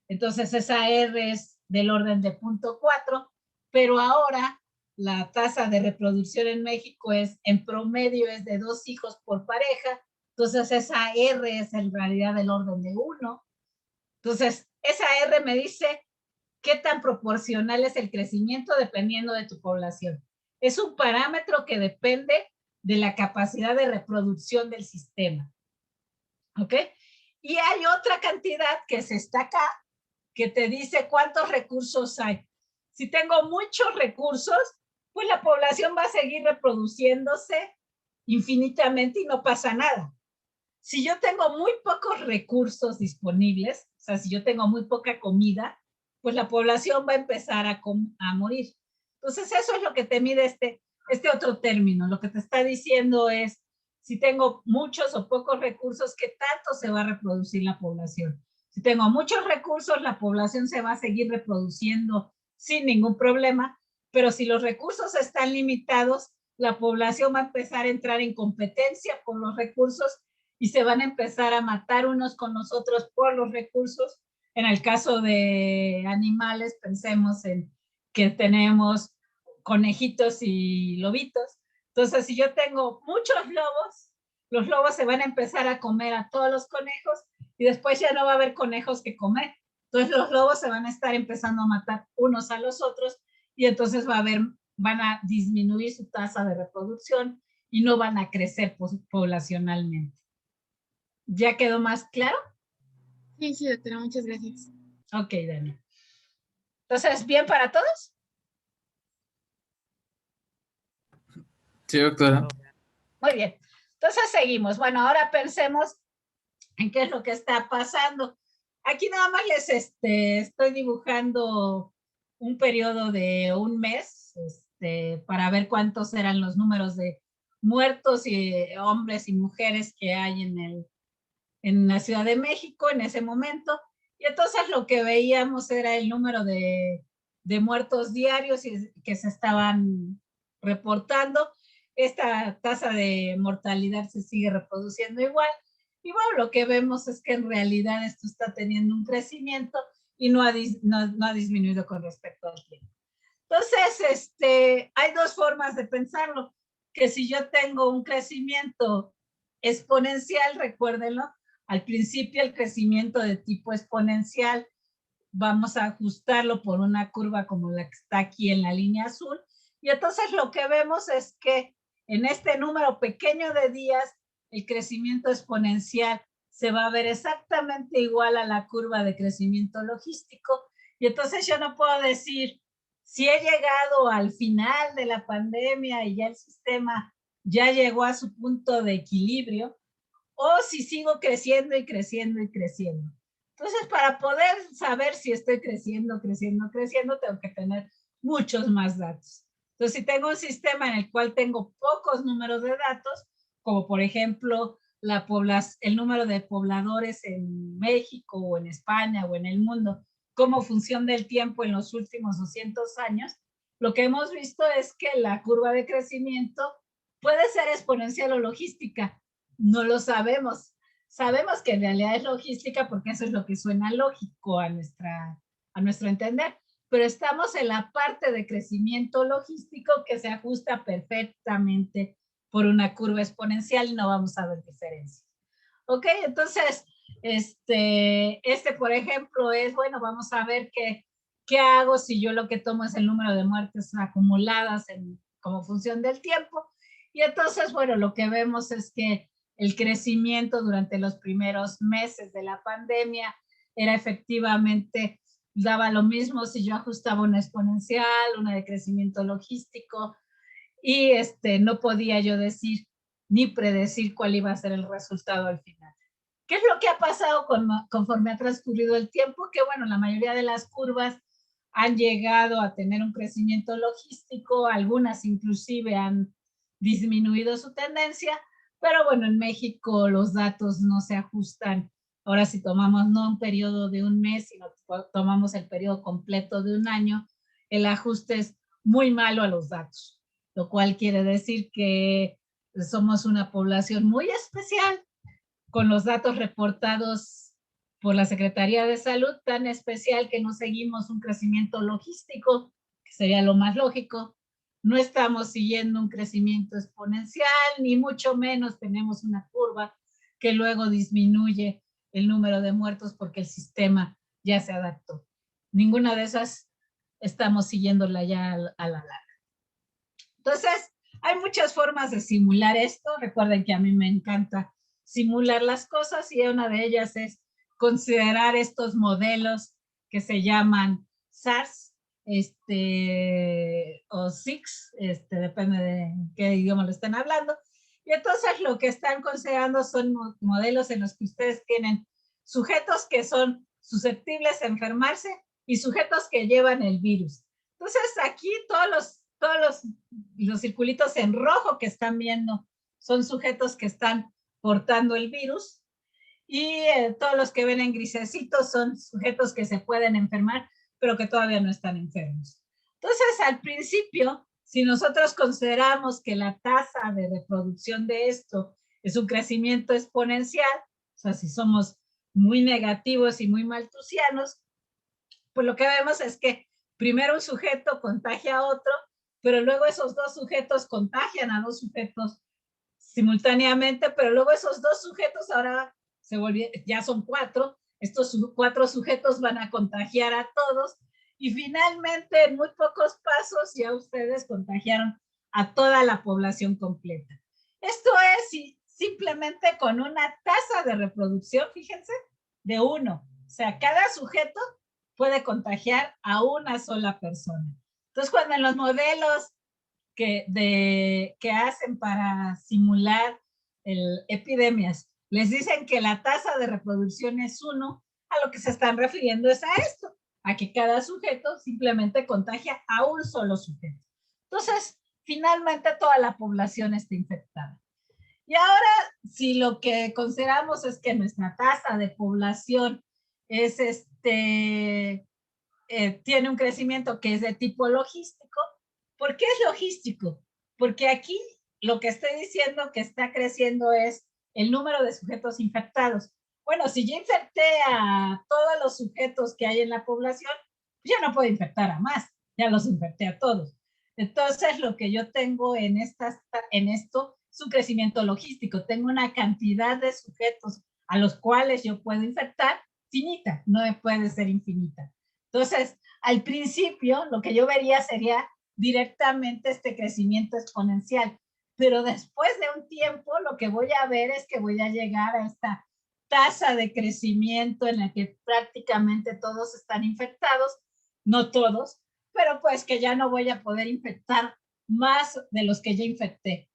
entonces esa R es del orden de 0.4, pero ahora la tasa de reproducción en México en promedio es de 2 hijos por pareja, entonces esa R es en realidad del orden de 1. Entonces, esa R me dice qué tan proporcional es el crecimiento dependiendo de tu población. Es un parámetro que depende de la capacidad de reproducción del sistema. ¿Ok? Y hay otra cantidad que está acá, que te dice cuántos recursos hay. Si tengo muchos recursos, pues la población va a seguir reproduciéndose infinitamente y no pasa nada. Si yo tengo muy pocos recursos disponibles, o sea, si yo tengo muy poca comida, pues la población va a empezar a morir. Entonces, eso es lo que te mide este otro término. Lo que te está diciendo es, si tengo muchos o pocos recursos, ¿qué tanto se va a reproducir la población? Si tengo muchos recursos, la población se va a seguir reproduciendo sin ningún problema, pero si los recursos están limitados, la población va a empezar a entrar en competencia por los recursos y se van a empezar a matar unos con los otros por los recursos. En el caso de animales, pensemos en que tenemos conejitos y lobitos. Entonces, si yo tengo muchos lobos, los lobos se van a empezar a comer a todos los conejos y después ya no va a haber conejos que comer. Entonces, los lobos se van a estar empezando a matar unos a los otros y entonces van a disminuir su tasa de reproducción y no van a crecer poblacionalmente. ¿Ya quedó más claro? Sí, sí, doctora, muchas gracias. Ok, Dani. Entonces, ¿bien para todos? Sí, doctora. Muy bien. Entonces, seguimos. Bueno, ahora pensemos en qué es lo que está pasando. Aquí nada más les estoy dibujando un periodo de un mes para ver cuántos eran los números de muertos y hombres y mujeres que hay en la Ciudad de México en ese momento. Y entonces lo que veíamos era el número de muertos diarios que se estaban reportando. Esta tasa de mortalidad se sigue reproduciendo igual. Y bueno, lo que vemos es que en realidad esto está teniendo un crecimiento y no ha disminuido con respecto al tiempo. Entonces, hay dos formas de pensarlo, que si yo tengo un crecimiento exponencial, recuérdenlo, al principio el crecimiento de tipo exponencial, vamos a ajustarlo por una curva como la que está aquí en la línea azul, y entonces lo que vemos es que en este número pequeño de días, el crecimiento exponencial se va a ver exactamente igual a la curva de crecimiento logístico, y entonces yo no puedo decir, si he llegado al final de la pandemia y ya el sistema ya llegó a su punto de equilibrio, o si sigo creciendo y creciendo y creciendo. Entonces, para poder saber si estoy creciendo, tengo que tener muchos más datos. Entonces, si tengo un sistema en el cual tengo pocos números de datos, como por ejemplo el número de pobladores en México o en España o en el mundo, como función del tiempo en los últimos 200 años, lo que hemos visto es que la curva de crecimiento puede ser exponencial o logística. No lo sabemos. Sabemos que en realidad es logística porque eso es lo que suena lógico a nuestro entender, pero estamos en la parte de crecimiento logístico que se ajusta perfectamente por una curva exponencial y no vamos a ver diferencias. Ok, entonces, por ejemplo, es, bueno, vamos a ver qué hago si yo lo que tomo es el número de muertes acumuladas como función del tiempo. Y entonces, bueno, lo que vemos es que el crecimiento durante los primeros meses de la pandemia era efectivamente, daba lo mismo si yo ajustaba una exponencial, una de crecimiento logístico, y no podía yo decir ni predecir cuál iba a ser el resultado al final. ¿Qué es lo que ha pasado conforme ha transcurrido el tiempo? Que bueno, la mayoría de las curvas han llegado a tener un crecimiento logístico, algunas inclusive han disminuido su tendencia, pero bueno, en México los datos no se ajustan. Ahora si tomamos no un periodo de un mes, sino tomamos el periodo completo de un año, el ajuste es muy malo a los datos, lo cual quiere decir que somos una población muy especial, con los datos reportados por la Secretaría de Salud, tan especial que no seguimos un crecimiento logístico, que sería lo más lógico, no estamos siguiendo un crecimiento exponencial, ni mucho menos tenemos una curva que luego disminuye el número de muertos porque el sistema ya se adaptó. Ninguna de esas estamos siguiéndola ya a la larga. Entonces, hay muchas formas de simular esto. Recuerden que a mí me encanta simular las cosas y una de ellas es considerar estos modelos que se llaman SARS o SIX, depende de qué idioma lo estén hablando. Y entonces lo que están considerando son modelos en los que ustedes tienen sujetos que son susceptibles a enfermarse y sujetos que llevan el virus. Entonces aquí todos los circulitos en rojo que están viendo son sujetos que están portando el virus y todos los que ven en grisecitos son sujetos que se pueden enfermar, pero que todavía no están enfermos. Entonces, al principio, si nosotros consideramos que la tasa de reproducción de esto es un crecimiento exponencial, o sea, si somos muy negativos y muy malthusianos, pues lo que vemos es que primero un sujeto contagia a otro, pero luego esos dos sujetos contagian a dos sujetos simultáneamente, pero luego esos dos sujetos ahora ya son 4, estos 4 sujetos van a contagiar a todos y finalmente en muy pocos pasos ya ustedes contagiaron a toda la población completa. Esto es simplemente con una tasa de reproducción, fíjense, de 1. O sea, cada sujeto puede contagiar a una sola persona. Entonces, cuando en los modelos que hacen para simular epidemias les dicen que la tasa de reproducción es 1, a lo que se están refiriendo es a esto, a que cada sujeto simplemente contagia a un solo sujeto. Entonces, finalmente toda la población está infectada. Y ahora, si lo que consideramos es que nuestra tasa de población es tiene un crecimiento que es de tipo logístico, ¿por qué es logístico? Porque aquí lo que estoy diciendo que está creciendo es el número de sujetos infectados. Bueno, si yo infecté a todos los sujetos que hay en la población, ya no puedo infectar a más, ya los infecté a todos. Entonces, lo que yo tengo en esto es un crecimiento logístico. Tengo una cantidad de sujetos a los cuales yo puedo infectar finita, no puede ser infinita. Entonces, al principio, lo que yo vería sería directamente este crecimiento exponencial, pero después de un tiempo, lo que voy a ver es que voy a llegar a esta tasa de crecimiento en la que prácticamente todos están infectados, no todos, pero pues que ya no voy a poder infectar más de los que ya infecté.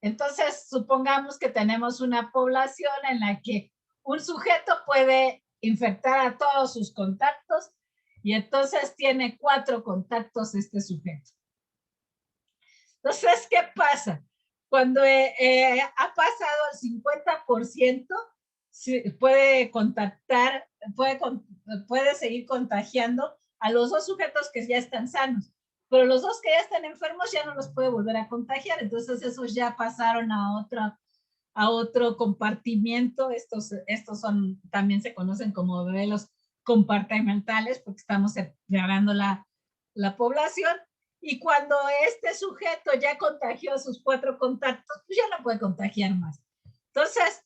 Entonces, supongamos que tenemos una población en la que un sujeto puede infectar a todos sus contactos y entonces tiene 4 contactos este sujeto. Entonces, ¿qué pasa? Cuando ha pasado el 50%, puede contactar, puede seguir contagiando a los 2 sujetos que ya están sanos, pero los 2 que ya están enfermos ya no los puede volver a contagiar, entonces esos ya pasaron a otro compartimiento. Estos también se conocen como modelos compartimentales porque estamos separando la población. Y cuando este sujeto ya contagió sus 4 contactos, pues ya no puede contagiar más. Entonces,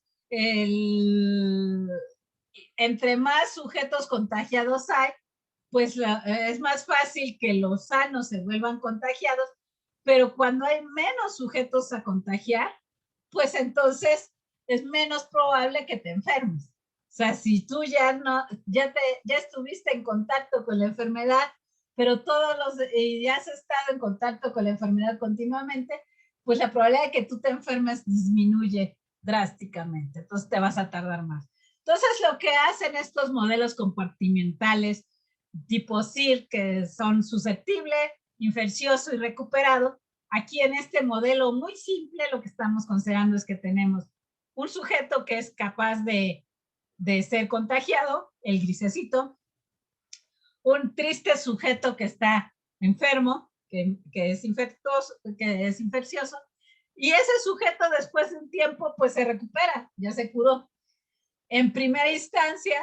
entre más sujetos contagiados hay, pues es más fácil que los sanos se vuelvan contagiados, pero cuando hay menos sujetos a contagiar, pues entonces es menos probable que te enfermes. O sea, si tú ya estuviste en contacto con la enfermedad, pero ya has estado en contacto con la enfermedad continuamente, pues la probabilidad de que tú te enfermes disminuye drásticamente. Entonces te vas a tardar más. Entonces lo que hacen estos modelos compartimentales tipo SIR, que son susceptible, infeccioso y recuperado, aquí en este modelo muy simple lo que estamos considerando es que tenemos un sujeto que es capaz de ser contagiado, el grisecito, un triste sujeto que está enfermo, que es infeccioso, y ese sujeto después de un tiempo pues se recupera, ya se curó. En primera instancia,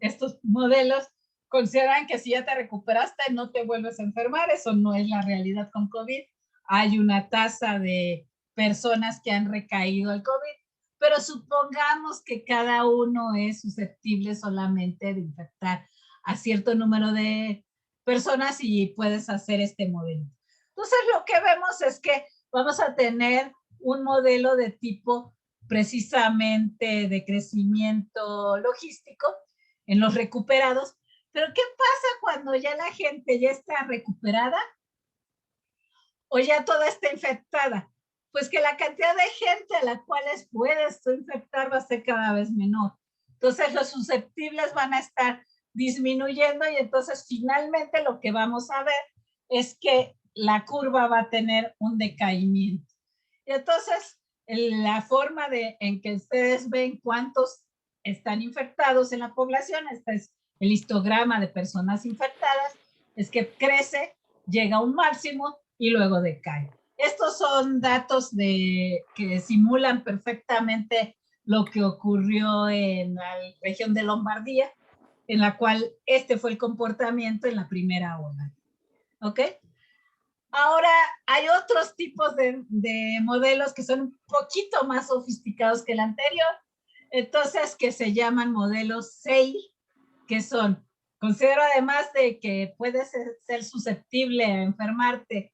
estos modelos consideran que si ya te recuperaste no te vuelves a enfermar, eso no es la realidad con COVID, hay una tasa de personas que han recaído al COVID, pero supongamos que cada uno es susceptible solamente de infectar a cierto número de personas y puedes hacer este modelo. Entonces, lo que vemos es que vamos a tener un modelo de tipo precisamente de crecimiento logístico en los recuperados. Pero ¿qué pasa cuando ya la gente ya está recuperada o ya toda está infectada? Pues que la cantidad de gente a la cual puedes tú infectar va a ser cada vez menor. Entonces los susceptibles van a estar disminuyendo y entonces finalmente lo que vamos a ver es que la curva va a tener un decaimiento. Y entonces la forma en que ustedes ven cuántos están infectados en la población, este es el histograma de personas infectadas, es que crece, llega a un máximo y luego decae. Estos son datos que simulan perfectamente lo que ocurrió en la región de Lombardía, en la cual este fue el comportamiento en la primera ola. ¿Ok? Ahora, hay otros tipos de modelos que son un poquito más sofisticados que el anterior, entonces que se llaman modelos SEI, que son, considero además de que puedes ser susceptible a enfermarte,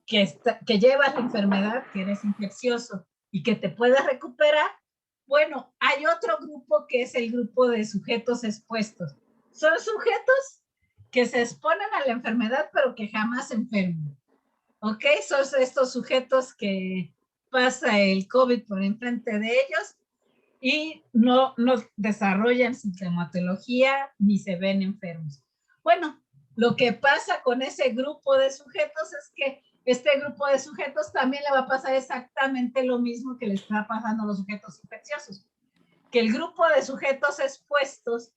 que llevas la enfermedad, que eres infeccioso y que te puedes recuperar. Bueno, hay otro grupo que es el grupo de sujetos expuestos. Son sujetos que se exponen a la enfermedad, pero que jamás se enferman. ¿Ok? Son estos sujetos que pasa el COVID por enfrente de ellos y no desarrollan sintomatología ni se ven enfermos. Bueno, lo que pasa con ese grupo de sujetos es que este grupo de sujetos también le va a pasar exactamente lo mismo que le está pasando a los sujetos infecciosos, que el grupo de sujetos expuestos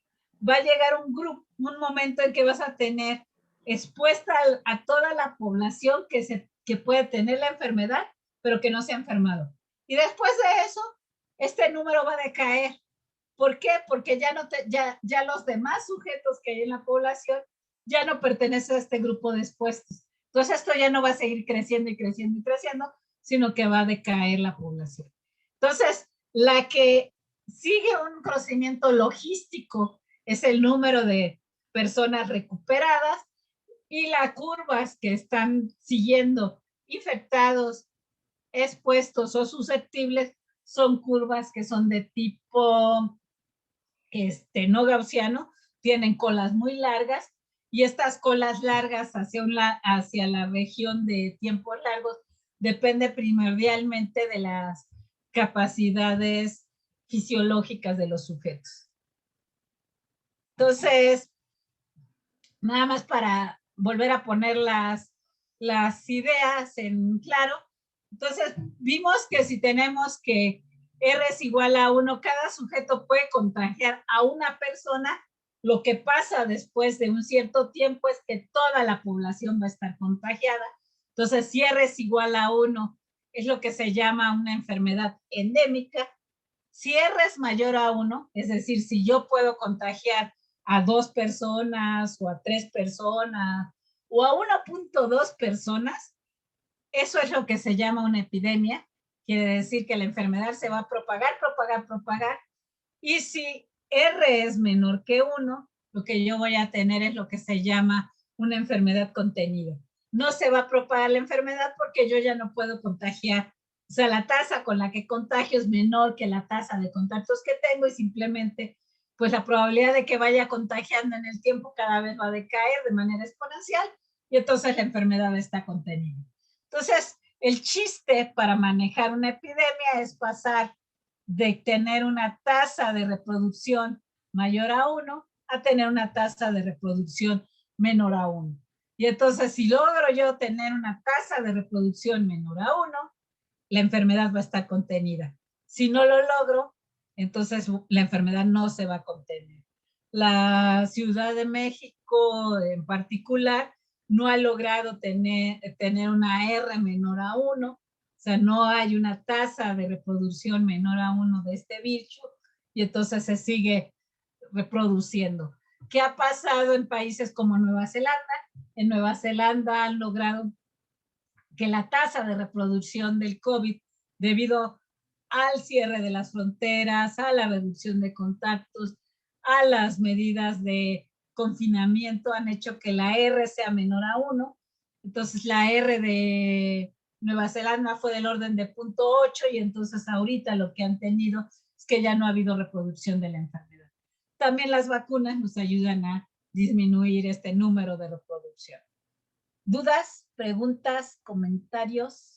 va a llegar un momento en que vas a tener expuesta a toda la población que puede tener la enfermedad, pero que no se ha enfermado. Y después de eso, este número va a decaer. ¿Por qué? Porque ya los demás sujetos que hay en la población ya no pertenecen a este grupo de expuestos. Entonces esto ya no va a seguir creciendo y creciendo y creciendo, sino que va a decaer la población. Entonces, la que sigue un crecimiento logístico es el número de personas recuperadas y las curvas que están siguiendo infectados, expuestos o susceptibles son curvas que son de tipo no gaussiano, tienen colas muy largas y estas colas largas hacia la región de tiempos largos depende primordialmente de las capacidades fisiológicas de los sujetos. Entonces, nada más para volver a poner las ideas en claro. Entonces, vimos que si tenemos que R es igual a 1, cada sujeto puede contagiar a una persona. Lo que pasa después de un cierto tiempo es que toda la población va a estar contagiada. Entonces, si R es igual a 1, es lo que se llama una enfermedad endémica. Si R es mayor a 1, es decir, si yo puedo contagiar a 2 personas o a 3 personas o a 1.2 personas, eso es lo que se llama una epidemia. Quiere decir que la enfermedad se va a propagar. Y si R es menor que 1, lo que yo voy a tener es lo que se llama una enfermedad contenida. No se va a propagar la enfermedad porque yo ya no puedo contagiar. O sea, la tasa con la que contagio es menor que la tasa de contactos que tengo y simplemente, pues la probabilidad de que vaya contagiando en el tiempo cada vez va a decaer de manera exponencial y entonces la enfermedad está contenida. Entonces, el chiste para manejar una epidemia es pasar de tener una tasa de reproducción mayor a 1 a tener una tasa de reproducción menor a 1. Y entonces, si logro yo tener una tasa de reproducción menor a 1, la enfermedad va a estar contenida. Si no lo logro, entonces la enfermedad no se va a contener. La Ciudad de México en particular no ha logrado tener una R menor a 1, o sea, no hay una tasa de reproducción menor a 1 de este bicho y entonces se sigue reproduciendo. ¿Qué ha pasado en países como Nueva Zelanda? En Nueva Zelanda han logrado que la tasa de reproducción del COVID, debido al cierre de las fronteras, a la reducción de contactos, a las medidas de confinamiento, han hecho que la R sea menor a 1. Entonces la R de Nueva Zelanda fue del orden de 0.8 y entonces ahorita lo que han tenido es que ya no ha habido reproducción de la enfermedad. También las vacunas nos ayudan a disminuir este número de reproducción. ¿Dudas, preguntas, comentarios?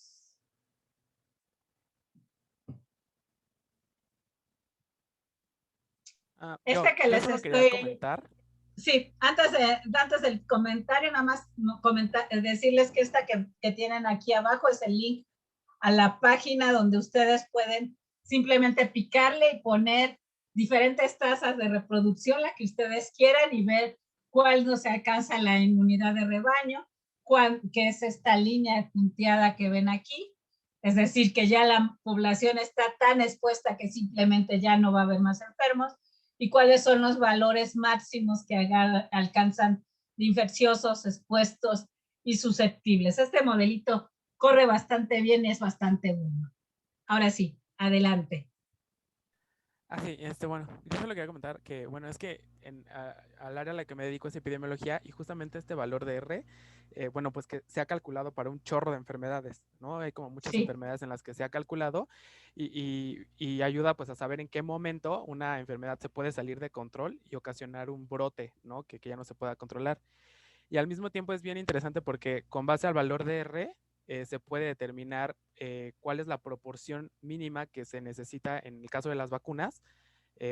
Que les solo quería estoy... comentar. Sí, antes del comentario, nada más decirles que esta que tienen aquí abajo es el link a la página donde ustedes pueden simplemente picarle y poner diferentes tasas de reproducción, la que ustedes quieran, y ver cuál no se alcanza la inmunidad de rebaño, que es esta línea punteada que ven aquí. Es decir, que ya la población está tan expuesta que simplemente ya no va a haber más enfermos, y cuáles son los valores máximos que alcanzan de infecciosos, expuestos y susceptibles. Este modelito corre bastante bien y es bastante bueno. Ahora sí, adelante. Sí, bueno, yo solo quería comentar que, bueno, es que al área a la que me dedico es epidemiología, y justamente este valor de R, bueno, pues que se ha calculado para un chorro de enfermedades, ¿no? Hay como muchas enfermedades en las que se ha calculado y ayuda pues a saber en qué momento una enfermedad se puede salir de control y ocasionar un brote, ¿no? Que ya no se pueda controlar. Y al mismo tiempo es bien interesante porque con base al valor de R, se puede determinar cuál es la proporción mínima que se necesita en el caso de las vacunas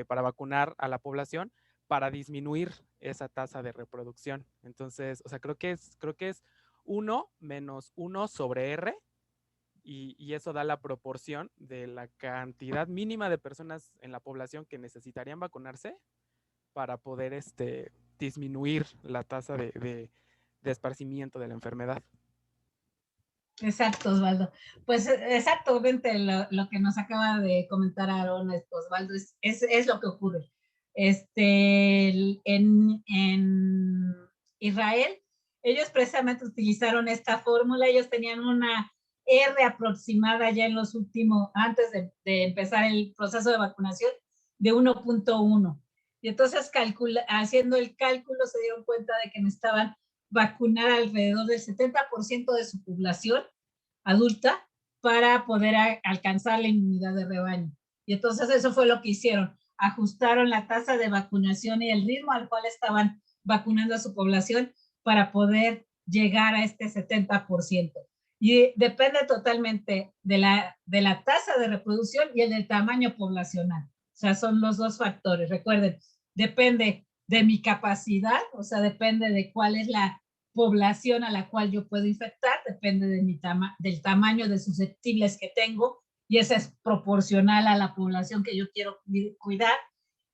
para vacunar a la población para disminuir esa tasa de reproducción. Entonces, o sea, creo que es 1 menos 1 sobre R, y eso da la proporción de la cantidad mínima de personas en la población que necesitarían vacunarse para poder disminuir la tasa de esparcimiento de la enfermedad. Exacto, Osvaldo. Pues exactamente lo que nos acaba de comentar Aaron, Osvaldo, es lo que ocurre. En Israel, ellos precisamente utilizaron esta fórmula. Ellos tenían una R aproximada ya en los últimos, antes de empezar el proceso de vacunación, de 1.1. Y entonces haciendo el cálculo se dieron cuenta de que necesitaban vacunar alrededor del 70% de su población adulta para poder alcanzar la inmunidad de rebaño. Y entonces eso fue lo que hicieron. Ajustaron la tasa de vacunación y el ritmo al cual estaban vacunando a su población para poder llegar a este 70%. Y depende totalmente de la tasa de reproducción y el del tamaño poblacional. O sea, son los dos factores. Recuerden, depende de mi capacidad, o sea, depende de cuál es la población a la cual yo puedo infectar, depende de del tamaño de susceptibles que tengo, y esa es proporcional a la población que yo quiero cuidar,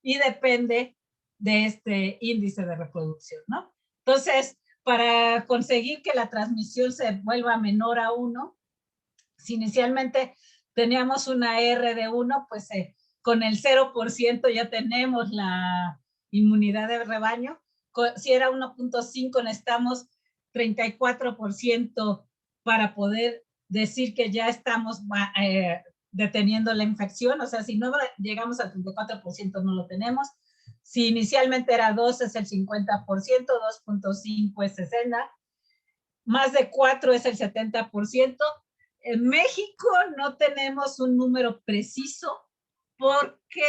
y depende de este índice de reproducción, ¿no? Entonces, para conseguir que la transmisión se vuelva menor a 1, si inicialmente teníamos una R de 1, pues con el 0% ya tenemos la inmunidad de rebaño. Si era 1.5, necesitamos 34% para poder decir que ya estamos deteniendo la infección. O sea, si no llegamos al 34%, no lo tenemos. Si inicialmente era 2, es el 50%, 2.5 es 60%, más de 4 es el 70%. En México no tenemos un número preciso porque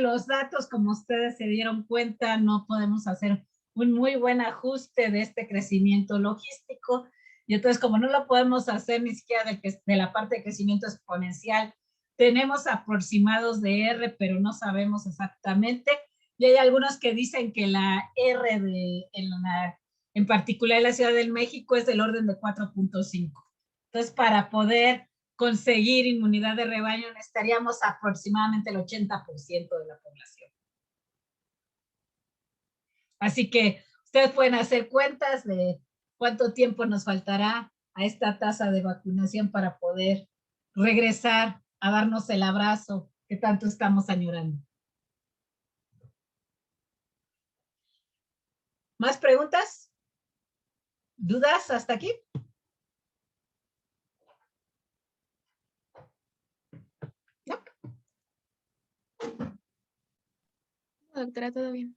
los datos, como ustedes se dieron cuenta, no podemos hacer un muy buen ajuste de este crecimiento logístico. Y entonces, como no lo podemos hacer ni siquiera de la parte de crecimiento exponencial, tenemos aproximados de R, pero no sabemos exactamente. Y hay algunos que dicen que la R en particular en la Ciudad de México es del orden de 4.5. Entonces, para poder conseguir inmunidad de rebaño necesitaríamos aproximadamente el 80% de la población. Así que ustedes pueden hacer cuentas de cuánto tiempo nos faltará a esta tasa de vacunación para poder regresar a darnos el abrazo que tanto estamos añorando. ¿Más preguntas? ¿Dudas hasta aquí? doctora, todo bien.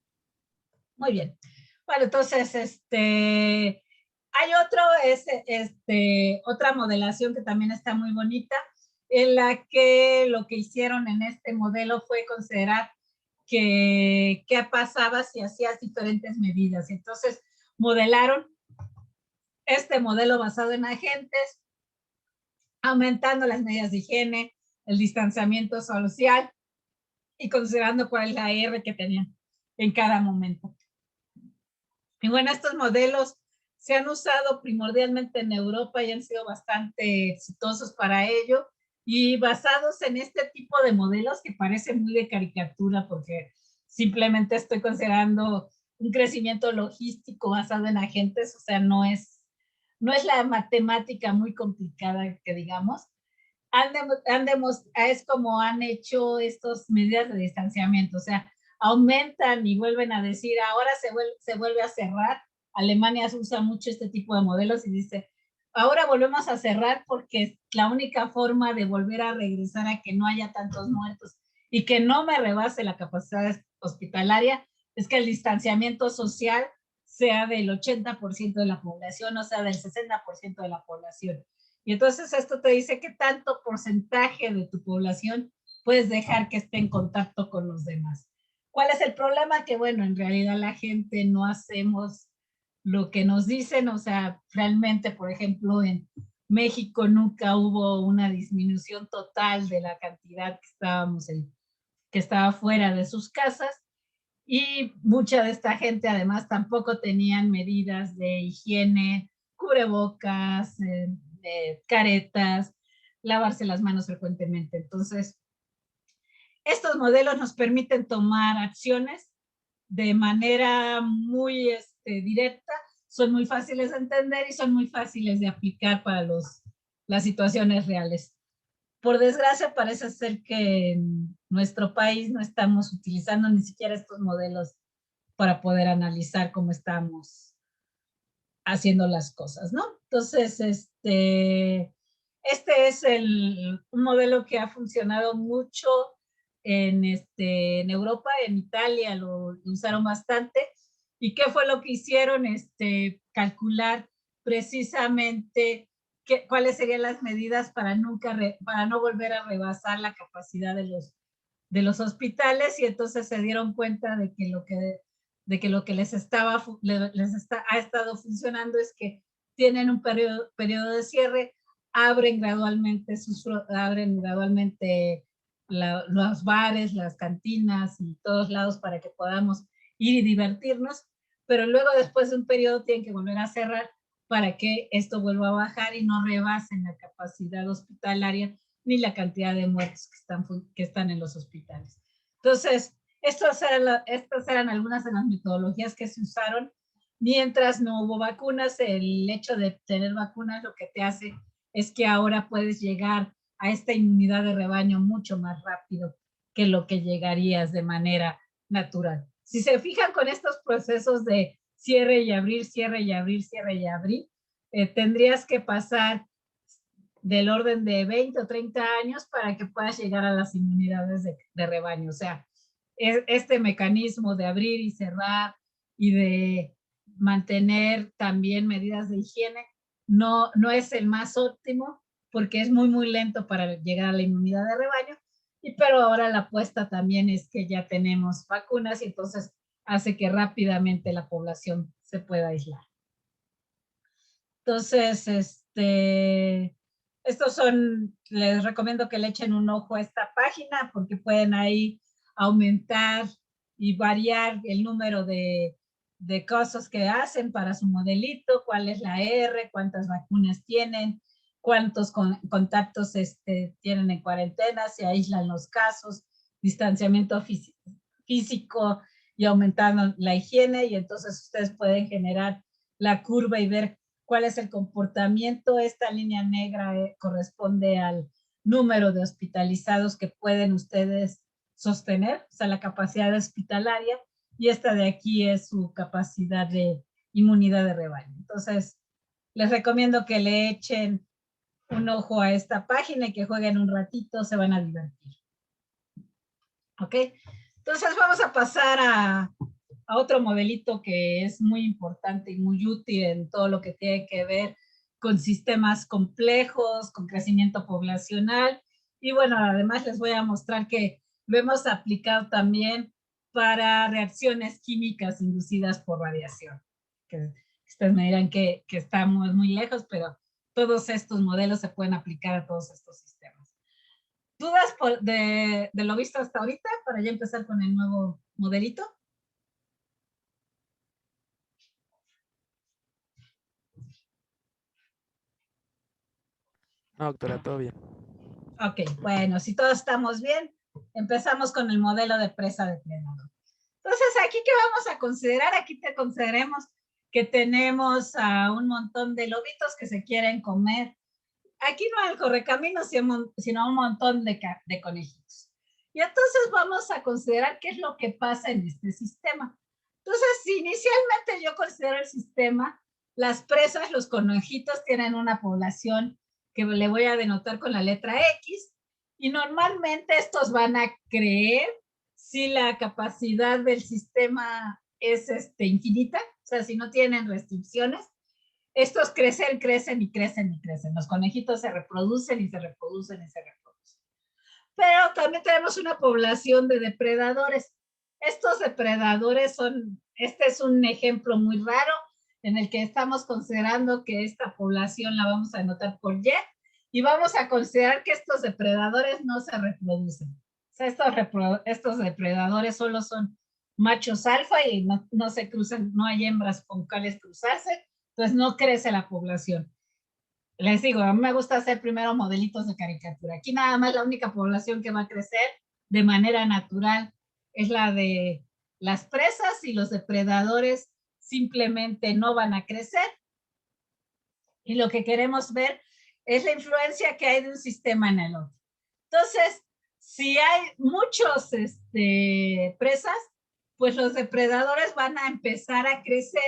Muy bien. Bueno, entonces, hay otra modelación que también está muy bonita, en la que lo que hicieron en este modelo fue considerar qué pasaba si hacías diferentes medidas. Entonces, modelaron este modelo basado en agentes, aumentando las medidas de higiene, el distanciamiento social y considerando cuál es la R que tenían en cada momento. Y bueno, estos modelos se han usado primordialmente en Europa y han sido bastante exitosos para ello. Y basados en este tipo de modelos que parece muy de caricatura, porque simplemente estoy considerando un crecimiento logístico basado en agentes, o sea, no es la matemática muy complicada que digamos. Es como han hecho estas medidas de distanciamiento, o sea, aumentan y vuelven a decir, ahora se vuelve a cerrar. Alemania usa mucho este tipo de modelos y dice, ahora volvemos a cerrar porque la única forma de volver a regresar a que no haya tantos muertos y que no me rebase la capacidad hospitalaria es que el distanciamiento social sea del 80% de la población, o sea, del 60% de la población. Y entonces esto te dice qué tanto porcentaje de tu población puedes dejar que esté en contacto con los demás. ¿Cuál es el problema? Que bueno, en realidad la gente no hacemos lo que nos dicen, o sea, realmente, por ejemplo, en México nunca hubo una disminución total de la cantidad que estaba fuera de sus casas, y mucha de esta gente además tampoco tenían medidas de higiene, cubrebocas, caretas, lavarse las manos frecuentemente. Entonces, estos modelos nos permiten tomar acciones de manera muy directa, son muy fáciles de entender y son muy fáciles de aplicar para las situaciones reales. Por desgracia, parece ser que en nuestro país no estamos utilizando ni siquiera estos modelos para poder analizar cómo estamos haciendo las cosas, ¿no? Entonces, este es un modelo que ha funcionado mucho en Europa, en Italia lo usaron bastante. ¿Y qué fue lo que hicieron? Calcular precisamente cuáles serían las medidas para no volver a rebasar la capacidad de los hospitales, y entonces se dieron cuenta de que lo que ha estado funcionando es que tienen un periodo de cierre, abren gradualmente los bares, las cantinas y todos lados para que podamos ir y divertirnos, pero luego después de un periodo tienen que volver a cerrar para que esto vuelva a bajar y no rebasen la capacidad hospitalaria ni la cantidad de muertos que están en los hospitales. Entonces, estas eran algunas de las metodologías que se usaron mientras no hubo vacunas. El hecho de tener vacunas lo que te hace es que ahora puedes llegar a esta inmunidad de rebaño mucho más rápido que lo que llegarías de manera natural. Si se fijan con estos procesos de cierre y abrir, cierre y abrir, cierre y abrir, tendrías que pasar del orden de 20 o 30 años para que puedas llegar a las inmunidades de rebaño. O sea, este mecanismo de abrir y cerrar y de mantener también medidas de higiene no es el más óptimo porque es muy, muy lento para llegar a la inmunidad de rebaño, pero ahora la apuesta también es que ya tenemos vacunas y entonces hace que rápidamente la población se pueda aislar. Entonces, les recomiendo que le echen un ojo a esta página porque pueden ahí aumentar y variar el número de cosas que hacen para su modelito, cuál es la R, cuántas vacunas tienen, cuántos contactos tienen en cuarentena, se aíslan los casos, distanciamiento físico y aumentando la higiene, y entonces ustedes pueden generar la curva y ver cuál es el comportamiento. Esta línea negra corresponde al número de hospitalizados que pueden ustedes sostener, o sea, la capacidad hospitalaria, y esta de aquí es su capacidad de inmunidad de rebaño. Entonces, les recomiendo que le echen un ojo a esta página y que jueguen un ratito, se van a divertir. ¿Ok? Entonces vamos a pasar a otro modelito que es muy importante y muy útil en todo lo que tiene que ver con sistemas complejos, con crecimiento poblacional. Y bueno, además les voy a mostrar que lo hemos aplicado también para reacciones químicas inducidas por radiación. Que ustedes me dirán que estamos muy lejos, pero todos estos modelos se pueden aplicar a todos estos sistemas. ¿Dudas de lo visto hasta ahorita para ya empezar con el nuevo modelito? No, doctora, todo bien. Ok, bueno, si todos estamos bien, empezamos con el modelo de presa depredador. Entonces, ¿aquí qué vamos a considerar? Aquí te consideremos que tenemos a un montón de lobitos que se quieren comer. Aquí no al correcaminos, sino un montón de conejitos. Y entonces vamos a considerar qué es lo que pasa en este sistema. Entonces, si inicialmente yo considero el sistema, las presas, los conejitos tienen una población que le voy a denotar con la letra X, y normalmente estos van a creer si la capacidad del sistema es infinita, o sea, si no tienen restricciones. Estos crecen, crecen y crecen y crecen. Los conejitos se reproducen y se reproducen y se reproducen. Pero también tenemos una población de depredadores. Estos depredadores este es un ejemplo muy raro en el que estamos considerando que esta población la vamos a anotar por Y, y vamos a considerar que estos depredadores no se reproducen. O sea, estos depredadores solo son machos alfa y no se cruzan, no hay hembras con cuales cruzarse, entonces no crece la población. Les digo, a mí me gusta hacer primero modelitos de caricatura. Aquí nada más la única población que va a crecer de manera natural es la de las presas, y los depredadores simplemente no van a crecer. Y lo que queremos ver es la influencia que hay de un sistema en el otro. Entonces, si hay muchos presas, pues los depredadores van a empezar a crecer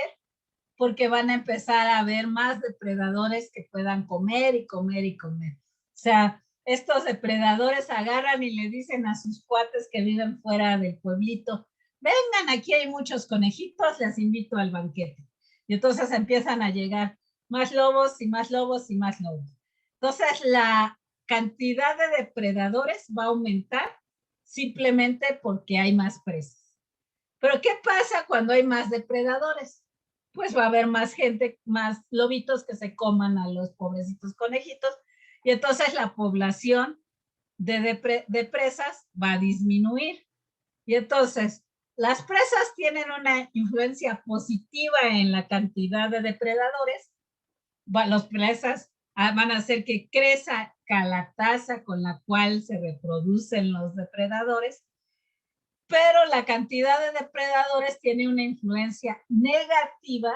porque van a empezar a haber más depredadores que puedan comer y comer y comer. O sea, estos depredadores agarran y le dicen a sus cuates que viven fuera del pueblito, vengan, aquí hay muchos conejitos, les invito al banquete. Y entonces empiezan a llegar más lobos y más lobos y más lobos. Entonces la cantidad de depredadores va a aumentar simplemente porque hay más presas. Pero ¿qué pasa cuando hay más depredadores? Pues va a haber más gente, más lobitos que se coman a los pobrecitos conejitos, y entonces la población de presas va a disminuir. Y entonces las presas tienen una influencia positiva en la cantidad de depredadores. Los presas van a hacer que crezca la tasa con la cual se reproducen los depredadores, pero la cantidad de depredadores tiene una influencia negativa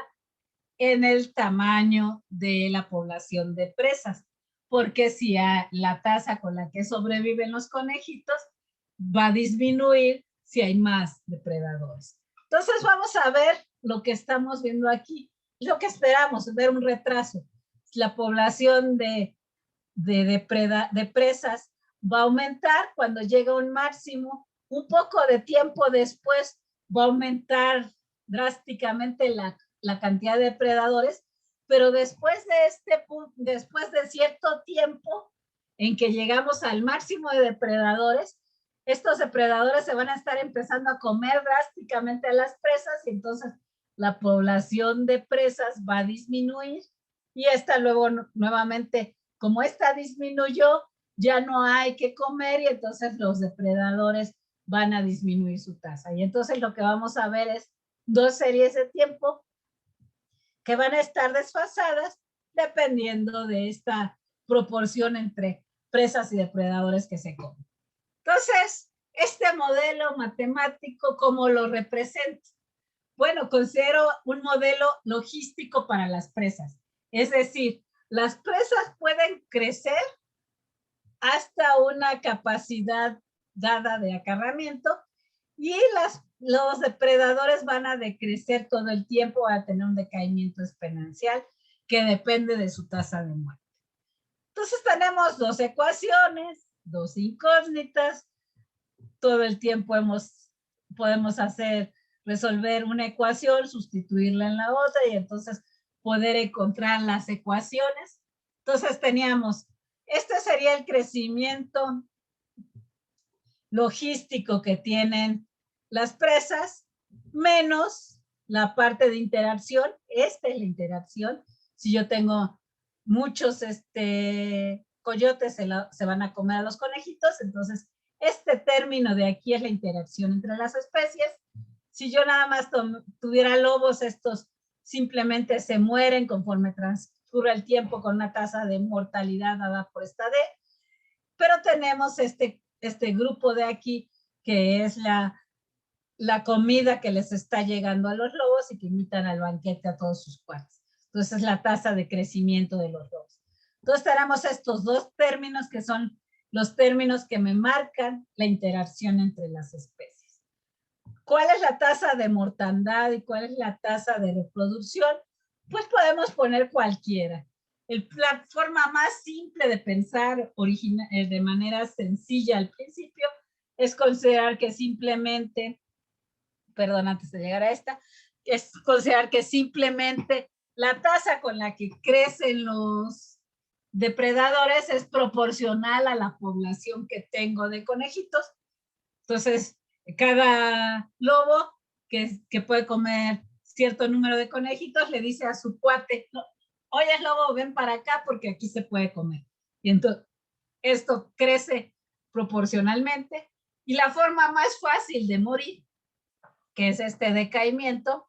en el tamaño de la población de presas, porque si la tasa con la que sobreviven los conejitos va a disminuir si hay más depredadores. Entonces vamos a ver lo que estamos viendo aquí, lo que esperamos, ver un retraso. La población de presas va a aumentar cuando llega a un máximo. Un poco de tiempo después va a aumentar drásticamente la cantidad de depredadores, pero después de cierto tiempo en que llegamos al máximo de depredadores, estos depredadores se van a estar empezando a comer drásticamente a las presas, y entonces la población de presas va a disminuir, y esta luego nuevamente, como esta disminuyó, ya no hay que comer, y entonces los depredadores van a disminuir su tasa. Y entonces lo que vamos a ver es dos series de tiempo que van a estar desfasadas dependiendo de esta proporción entre presas y depredadores que se comen. Entonces, este modelo matemático, ¿cómo lo represento? Bueno, considero un modelo logístico para las presas. Es decir, las presas pueden crecer hasta una capacidad dada de acarreamiento, y los depredadores van a decrecer todo el tiempo, a tener un decaimiento exponencial que depende de su tasa de muerte. Entonces tenemos dos ecuaciones, dos incógnitas, todo el tiempo hemos podemos resolver una ecuación, sustituirla en la otra y entonces poder encontrar las ecuaciones. Entonces teníamos, este sería el crecimiento logístico que tienen las presas, menos la parte de interacción. Esta es la interacción. Si yo tengo muchos coyotes, se van a comer a los conejitos, entonces este término de aquí es la interacción entre las especies. Si yo nada más tuviera lobos, estos simplemente se mueren conforme transcurre el tiempo con una tasa de mortalidad dada por esta D. Pero tenemos este grupo de aquí, que es la comida que les está llegando a los lobos y que invitan al banquete a todos sus cuates. Entonces es la tasa de crecimiento de los lobos. Entonces tenemos estos dos términos que son los términos que me marcan la interacción entre las especies. ¿Cuál es la tasa de mortandad y cuál es la tasa de reproducción? Pues podemos poner cualquiera. La forma más simple de pensar de manera sencilla al principio es considerar que simplemente, perdón, antes de llegar a esta, es considerar que simplemente la tasa con la que crecen los depredadores es proporcional a la población que tengo de conejitos. Entonces, cada lobo que puede comer cierto número de conejitos le dice a su cuate, no, oye lobo, ven para acá porque aquí se puede comer. Y entonces, esto crece proporcionalmente. Y la forma más fácil de morir, que es este decaimiento,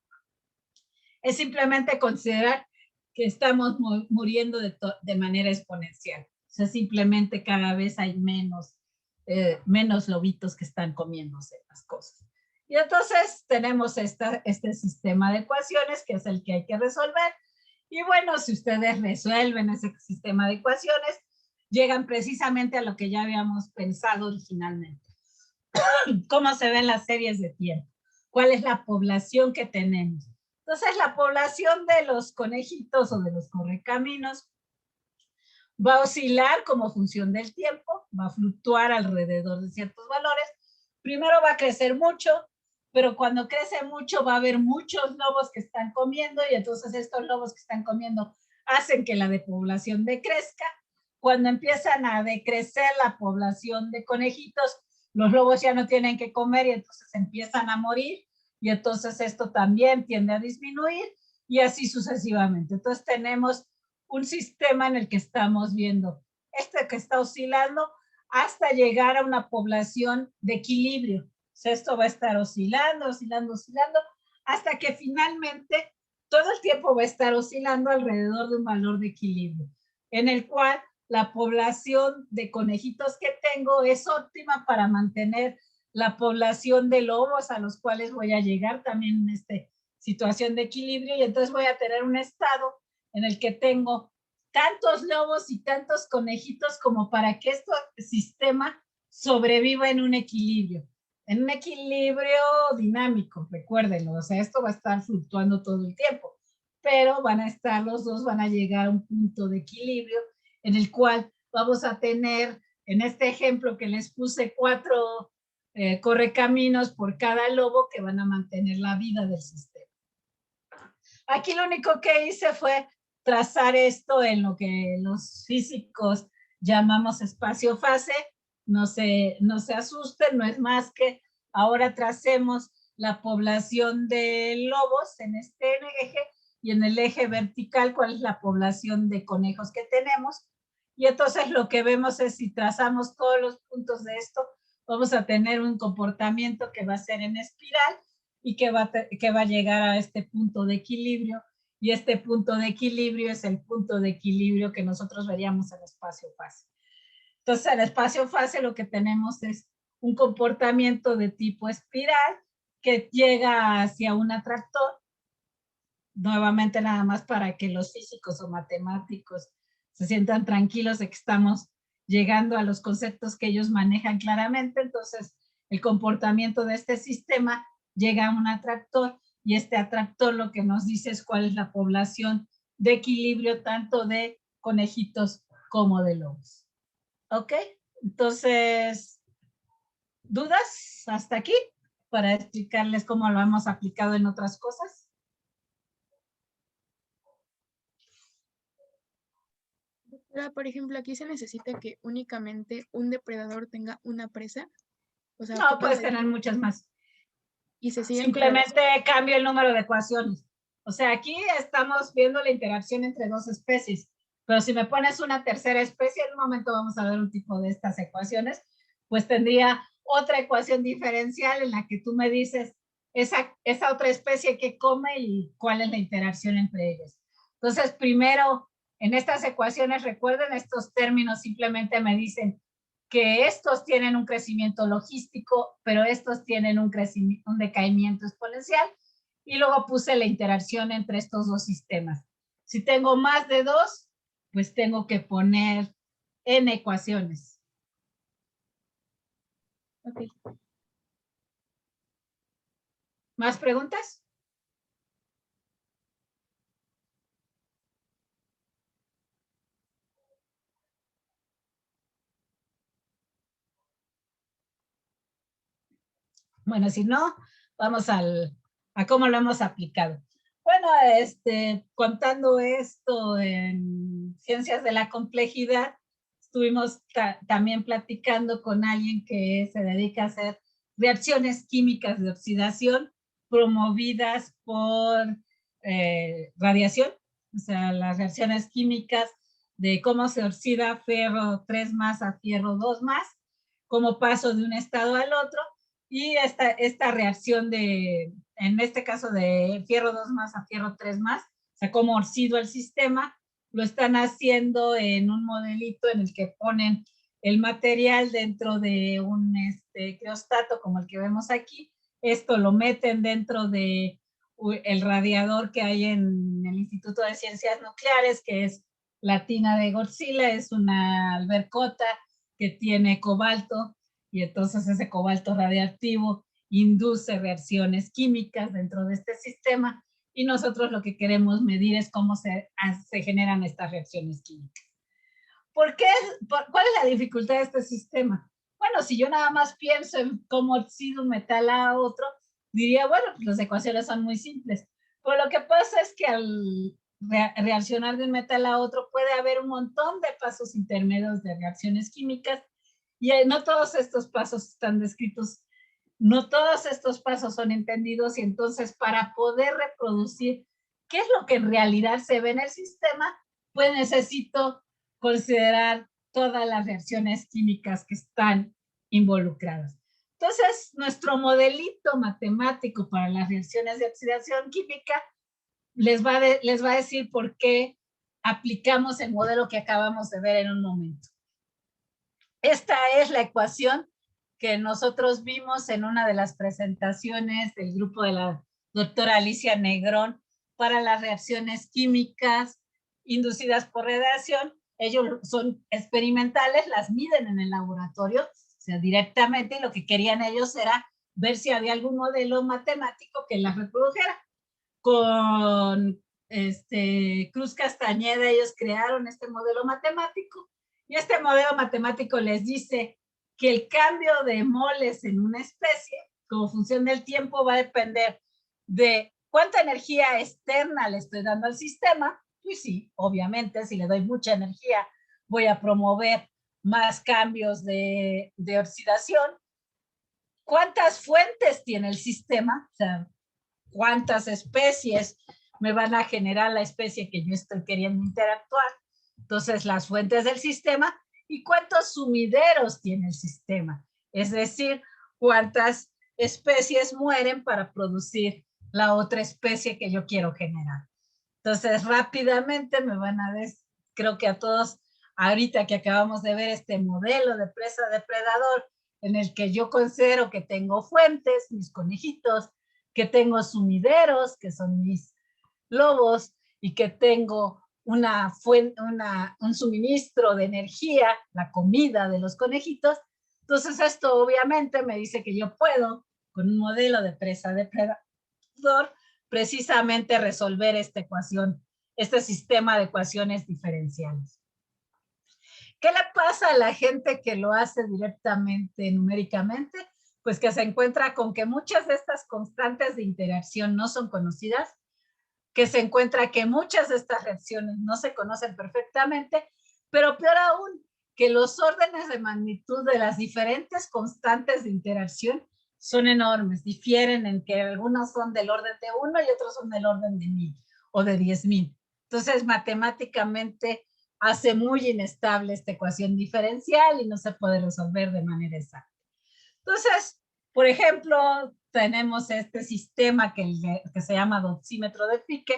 es simplemente considerar que estamos muriendo de manera exponencial. O sea, simplemente cada vez hay menos lobitos que están comiéndose las cosas. Y entonces tenemos este sistema de ecuaciones que es el que hay que resolver. Y bueno, si ustedes resuelven ese sistema de ecuaciones, llegan precisamente a lo que ya habíamos pensado originalmente. ¿Cómo se ven las series de tiempo? ¿Cuál es la población que tenemos? Entonces, la población de los conejitos o de los correcaminos va a oscilar como función del tiempo, va a fluctuar alrededor de ciertos valores. Primero va a crecer mucho, pero cuando crece mucho va a haber muchos lobos que están comiendo y entonces estos lobos que están comiendo hacen que la depoblación decrezca. Cuando empiezan a decrecer la población de conejitos, los lobos ya no tienen que comer y entonces empiezan a morir y entonces esto también tiende a disminuir y así sucesivamente. Entonces tenemos un sistema en el que estamos viendo que está oscilando hasta llegar a una población de equilibrio. O sea, esto va a estar oscilando, oscilando, oscilando, hasta que finalmente todo el tiempo va a estar oscilando alrededor de un valor de equilibrio, en el cual la población de conejitos que tengo es óptima para mantener la población de lobos a los cuales voy a llegar también en esta situación de equilibrio y entonces voy a tener un estado en el que tengo tantos lobos y tantos conejitos como para que este sistema sobreviva en un equilibrio dinámico, recuérdenlo, o sea, esto va a estar fluctuando todo el tiempo, pero los dos van a llegar a un punto de equilibrio en el cual vamos a tener, en este ejemplo que les puse, 4 correcaminos por cada lobo que van a mantener la vida del sistema. Aquí lo único que hice fue trazar esto en lo que los físicos llamamos espacio-fase. No se asusten, no es más que ahora tracemos la población de lobos en este eje y en el eje vertical cuál es la población de conejos que tenemos. Y entonces lo que vemos es si trazamos todos los puntos de esto, vamos a tener un comportamiento que va a ser en espiral y que va a llegar a este punto de equilibrio. Y este punto de equilibrio es el punto de equilibrio que nosotros veríamos en espacio-fase. Entonces, en espacio-fase lo que tenemos es un comportamiento de tipo espiral que llega hacia un atractor. Nuevamente, nada más para que los físicos o matemáticos se sientan tranquilos de que estamos llegando a los conceptos que ellos manejan claramente. Entonces, el comportamiento de este sistema llega a un atractor y este atractor lo que nos dice es cuál es la población de equilibrio tanto de conejitos como de lobos. ¿Ok? Entonces, ¿dudas hasta aquí? para explicarles cómo lo hemos aplicado en otras cosas. Pero, por ejemplo, aquí se necesita que únicamente un depredador tenga una presa. O sea, ¿qué No, puedes pasaría? tener muchas más. Y se siguen Simplemente cambio el número de ecuaciones. O sea, aquí estamos viendo la interacción entre dos especies, pero si me pones una tercera especie, en un momento vamos a ver un tipo de estas ecuaciones, pues tendría otra ecuación diferencial en la que tú me dices esa otra especie que come y cuál es la interacción entre ellas. Entonces, primero, en estas ecuaciones, recuerden, estos términos simplemente me dicen que estos tienen un crecimiento logístico, pero estos tienen un decaimiento exponencial, y luego puse la interacción entre estos dos sistemas. Si tengo más de dos, pues tengo que poner n ecuaciones. Ok. ¿Más preguntas? Bueno, si no, vamos a cómo lo hemos aplicado. Bueno, contando esto en ciencias de la complejidad, estuvimos también platicando con alguien que se dedica a hacer reacciones químicas de oxidación promovidas por radiación, o sea, las reacciones químicas de cómo se oxida ferro 3 más a fierro 2 más, como paso de un estado al otro, y esta reacción en este caso de fierro 2 más a fierro 3 más, o sea, cómo oxido el sistema, lo están haciendo en un modelito en el que ponen el material dentro de un criostato como el que vemos aquí. Esto lo meten dentro de el radiador que hay en el Instituto de Ciencias Nucleares, que es la tina de Godzilla, es una albercota que tiene cobalto, y entonces ese cobalto radiactivo induce reacciones químicas dentro de este sistema, y nosotros lo que queremos medir es cómo se generan estas reacciones químicas. ¿Cuál es la dificultad de este sistema? Bueno, si yo nada más pienso en cómo oxido un metal a otro, diría, bueno, pues las ecuaciones son muy simples. Pero lo que pasa es que al reaccionar de un metal a otro puede haber un montón de pasos intermedios de reacciones químicas, y no todos estos pasos están descritos, no todos estos pasos son entendidos, y entonces para poder reproducir qué es lo que en realidad se ve en el sistema, pues necesito considerar todas las reacciones químicas que están involucradas. Entonces, nuestro modelito matemático para las reacciones de oxidación química les va a decir por qué aplicamos el modelo que acabamos de ver en un momento. Esta es la ecuación que nosotros vimos en una de las presentaciones del grupo de la doctora Alicia Negrón para las reacciones químicas inducidas por radiación. Ellos son experimentales, las miden en el laboratorio, o sea, directamente, y lo que querían ellos era ver si había algún modelo matemático que las reprodujera. Con Cruz Castañeda ellos crearon este modelo matemático, y este modelo matemático les dice que el cambio de moles en una especie, como función del tiempo, va a depender de cuánta energía externa le estoy dando al sistema. Y sí, obviamente, si le doy mucha energía, voy a promover más cambios de oxidación. ¿Cuántas fuentes tiene el sistema? O sea, ¿cuántas especies me van a generar la especie que yo estoy queriendo interactuar? Entonces, las fuentes del sistema, y cuántos sumideros tiene el sistema, es decir, cuántas especies mueren para producir la otra especie que yo quiero generar. Entonces, rápidamente me van a decir, creo que a todos, ahorita que acabamos de ver este modelo de presa-depredador, en el que yo considero que tengo fuentes, mis conejitos, que tengo sumideros, que son mis lobos, y que tengo un suministro de energía, la comida de los conejitos. Entonces esto obviamente me dice que yo puedo, con un modelo de presa-depredador, precisamente resolver esta ecuación, este sistema de ecuaciones diferenciales. ¿Qué le pasa a la gente que lo hace directamente numéricamente? pues que se encuentra con que muchas de estas constantes de interacción no son conocidas, que se encuentra que muchas de estas reacciones no se conocen perfectamente, pero peor aún, que los órdenes de magnitud de las diferentes constantes de interacción son enormes, difieren en que algunos son del orden de 1 y otros son del orden de 1000 o de 10,000. Entonces, matemáticamente hace muy inestable esta ecuación diferencial y no se puede resolver de manera exacta. Entonces, por ejemplo, tenemos este sistema que se llama dosímetro de Fick,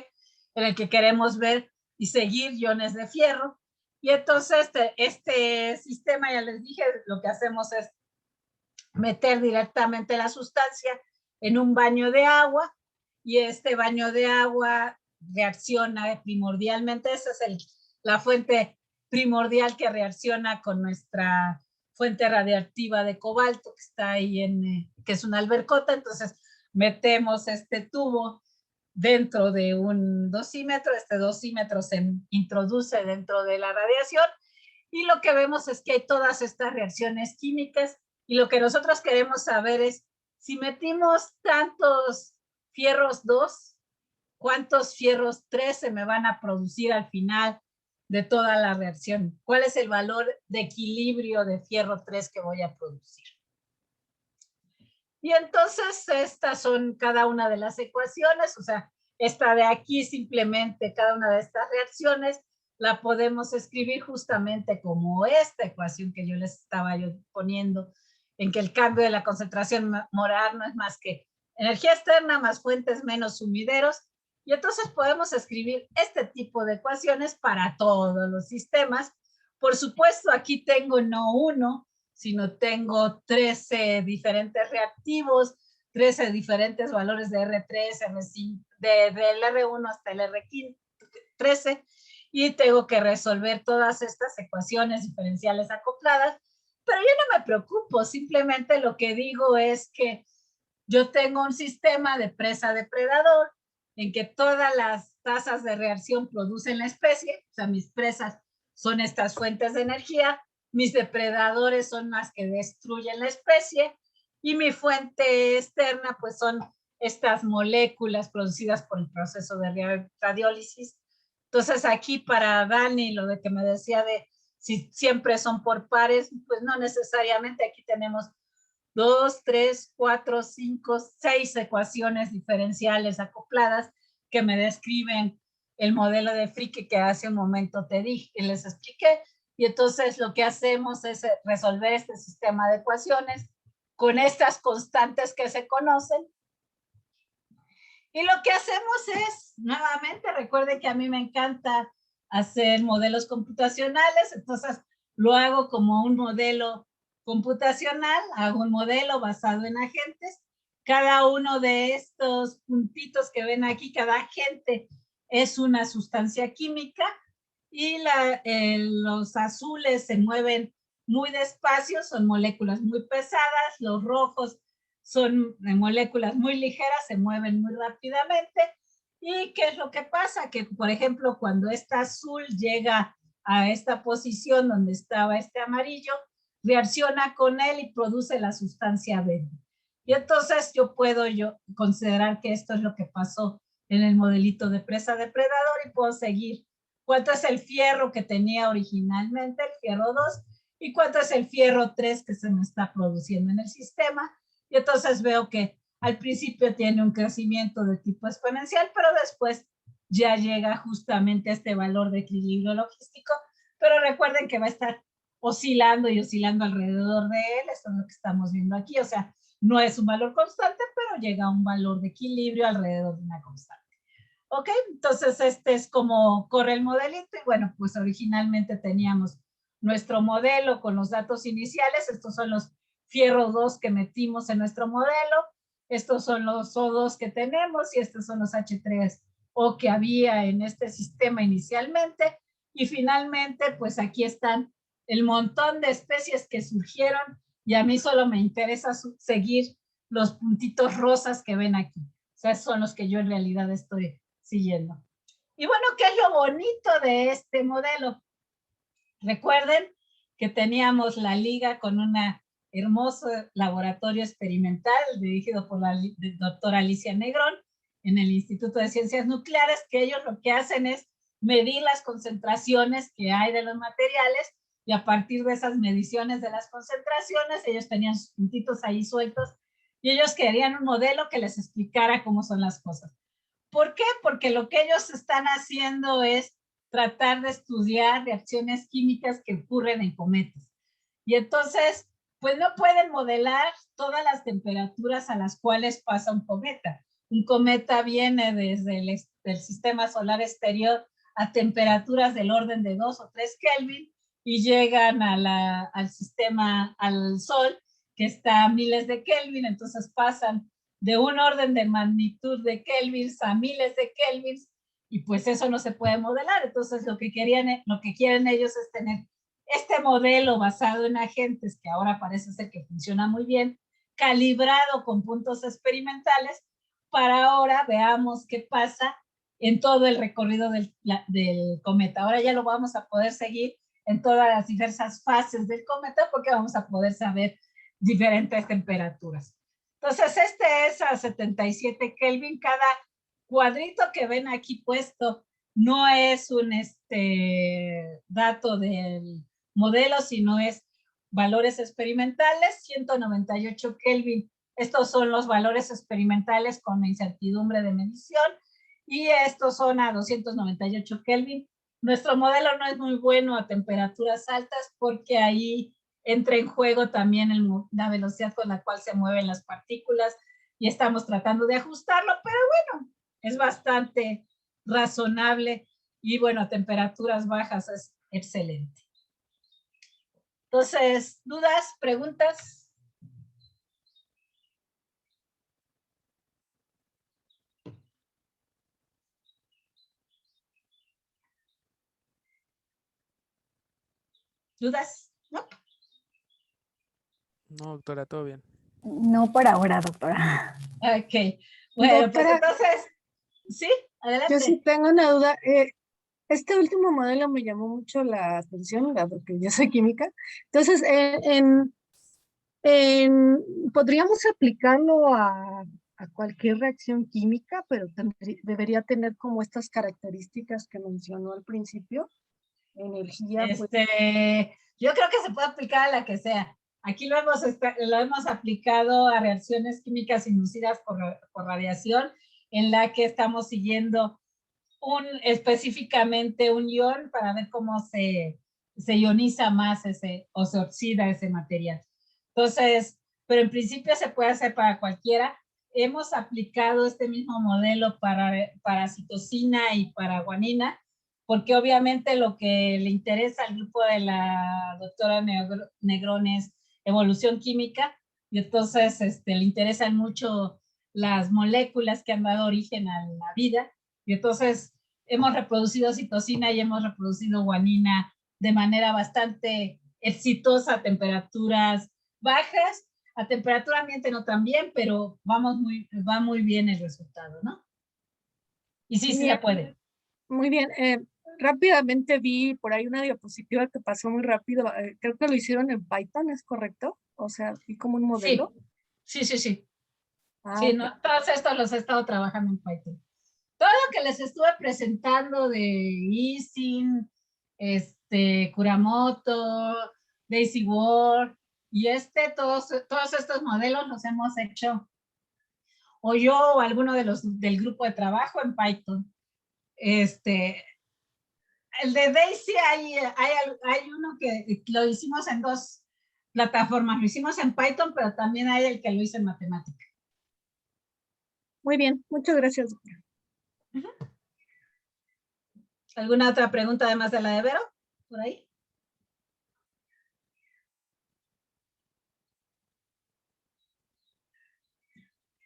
en el que queremos ver y seguir iones de fierro. Y entonces este sistema, ya les dije, lo que hacemos es meter directamente la sustancia en un baño de agua, y este baño de agua reacciona primordialmente, esa es la fuente primordial que reacciona con nuestra fuente radiactiva de cobalto que está ahí que es una albercota. Entonces metemos este tubo dentro de un dosímetro, este dosímetro se introduce dentro de la radiación y lo que vemos es que hay todas estas reacciones químicas, y lo que nosotros queremos saber es si metimos tantos fierros 2, ¿cuántos fierros 3 se me van a producir al final de toda la reacción? ¿Cuál es el valor de equilibrio de fierro 3 que voy a producir? Y entonces estas son cada una de las ecuaciones, o sea, esta de aquí simplemente cada una de estas reacciones la podemos escribir justamente como esta ecuación que yo les estaba poniendo, en que el cambio de la concentración molar no es más que energía externa más fuentes menos sumideros. Y entonces podemos escribir este tipo de ecuaciones para todos los sistemas. Por supuesto, aquí tengo no uno, sino tengo 13 diferentes reactivos, 13 diferentes valores de R3, R5, del R1 hasta el R13, y tengo que resolver todas estas ecuaciones diferenciales acopladas, pero yo no me preocupo, simplemente lo que digo es que yo tengo un sistema de presa-depredador en que todas las tasas de reacción producen la especie, o sea, mis presas son estas fuentes de energía, mis depredadores son las que destruyen la especie, y mi fuente externa pues son estas moléculas producidas por el proceso de radiólisis. Entonces aquí para Dani, lo de que me decía de si siempre son por pares, pues no necesariamente. Aquí tenemos 2, 3, 4, 5, 6 ecuaciones diferenciales acopladas que me describen el modelo de Fick que hace un momento les expliqué. Y entonces lo que hacemos es resolver este sistema de ecuaciones con estas constantes que se conocen. Y lo que hacemos es, nuevamente, recuerden que a mí me encanta hacer modelos computacionales, entonces lo hago como un modelo computacional, hago un modelo basado en agentes. Cada uno de estos puntitos que ven aquí, cada agente es una sustancia química, y los azules se mueven muy despacio, son moléculas muy pesadas, los rojos son moléculas muy ligeras, se mueven muy rápidamente. ¿Y qué es lo que pasa? Que, por ejemplo, cuando esta azul llega a esta posición donde estaba este amarillo, reacciona con él y produce la sustancia verde. Y entonces yo puedo considerar que esto es lo que pasó en el modelito de presa-depredador, y puedo seguir cuánto es el fierro que tenía originalmente, el fierro 2, y cuánto es el fierro 3 que se me está produciendo en el sistema. Y entonces veo que al principio tiene un crecimiento de tipo exponencial, pero después ya llega justamente a este valor de equilibrio logístico. Pero recuerden que va a estar oscilando y oscilando alrededor de él. Esto es lo que estamos viendo aquí. O sea, no es un valor constante, pero llega a un valor de equilibrio alrededor de una constante. Ok, entonces este es como corre el modelito. Y bueno, pues originalmente teníamos nuestro modelo con los datos iniciales. Estos son los fierro 2 que metimos en nuestro modelo, estos son los O2 que tenemos, y estos son los H3O que había en este sistema inicialmente. Y finalmente, pues aquí están el montón de especies que surgieron, y a mí solo me interesa seguir los puntitos rosas que ven aquí. O sea, son los que yo en realidad estoy siguiendo. Y bueno, ¿qué es lo bonito de este modelo? Recuerden que teníamos la liga con una hermoso laboratorio experimental dirigido por la doctora Alicia Negrón en el Instituto de Ciencias Nucleares, que ellos lo que hacen es medir las concentraciones que hay de los materiales, y a partir de esas mediciones de las concentraciones, ellos tenían sus puntitos ahí sueltos, y ellos querían un modelo que les explicara cómo son las cosas. ¿Por qué? Porque lo que ellos están haciendo es tratar de estudiar reacciones químicas que ocurren en cometas. Y entonces, pues no pueden modelar todas las temperaturas a las cuales pasa un cometa. Un cometa viene desde el sistema solar exterior a temperaturas del orden de 2 o 3 Kelvin y llegan al sistema, al Sol, que está a miles de Kelvin, entonces pasan de un orden de magnitud de kelvins a miles de kelvins, y pues eso no se puede modelar. Entonces lo que quieren ellos es tener este modelo basado en agentes, que ahora parece ser que funciona muy bien, calibrado con puntos experimentales, para ahora veamos qué pasa en todo el recorrido del cometa. Ahora ya lo vamos a poder seguir en todas las diversas fases del cometa, porque vamos a poder saber diferentes temperaturas. Entonces, este es a 77 Kelvin. Cada cuadrito que ven aquí puesto no es un dato del modelo, sino es valores experimentales, 198 Kelvin. Estos son los valores experimentales con incertidumbre de medición, y estos son a 298 Kelvin. Nuestro modelo no es muy bueno a temperaturas altas, porque ahí entra en juego también la velocidad con la cual se mueven las partículas, y estamos tratando de ajustarlo, pero bueno, es bastante razonable, y bueno, a temperaturas bajas es excelente. Entonces, ¿dudas, preguntas? ¿Dudas? ¿No? No, doctora, todo bien. No por ahora, doctora. Ok. Bueno, Doctora, pues entonces, ¿sí? Adelante. yo sí tengo una duda. Este último modelo me llamó mucho la atención, porque yo soy química. Entonces, podríamos aplicarlo a cualquier reacción química, pero debería tener como estas características que mencionó al principio. Energía, pues. Yo creo que se puede aplicar a la que sea. Aquí lo hemos aplicado a reacciones químicas inducidas por radiación, en la que estamos siguiendo específicamente un ion para ver cómo se ioniza más o se oxida ese material. Entonces, pero en principio se puede hacer para cualquiera. Hemos aplicado este mismo modelo para citosina y para guanina, porque obviamente lo que le interesa al grupo de la doctora Negrón es evolución química, y entonces le interesan mucho las moléculas que han dado origen a la vida, y entonces hemos reproducido citosina y hemos reproducido guanina de manera bastante exitosa a temperaturas bajas. A temperatura ambiente no tan bien, pero va muy bien el resultado, ¿no? Y sí, sí se puede. Muy bien. Rápidamente vi por ahí una diapositiva que pasó muy rápido. Creo que lo hicieron en Python, ¿es correcto? O sea, vi como un modelo. Sí. Sí, Okay. no, todos estos los he estado trabajando en Python. Todo lo que les estuve presentando de Ising, Kuramoto, Daisy Ward, y todos estos modelos los hemos hecho, o yo o alguno de los del grupo de trabajo en Python. El de Daisy hay uno que lo hicimos en 2 plataformas. Lo hicimos en Python, pero también hay el que lo hizo en matemática. Muy bien, muchas gracias, doctora. ¿Alguna otra pregunta además de la de Vero? ¿Por ahí?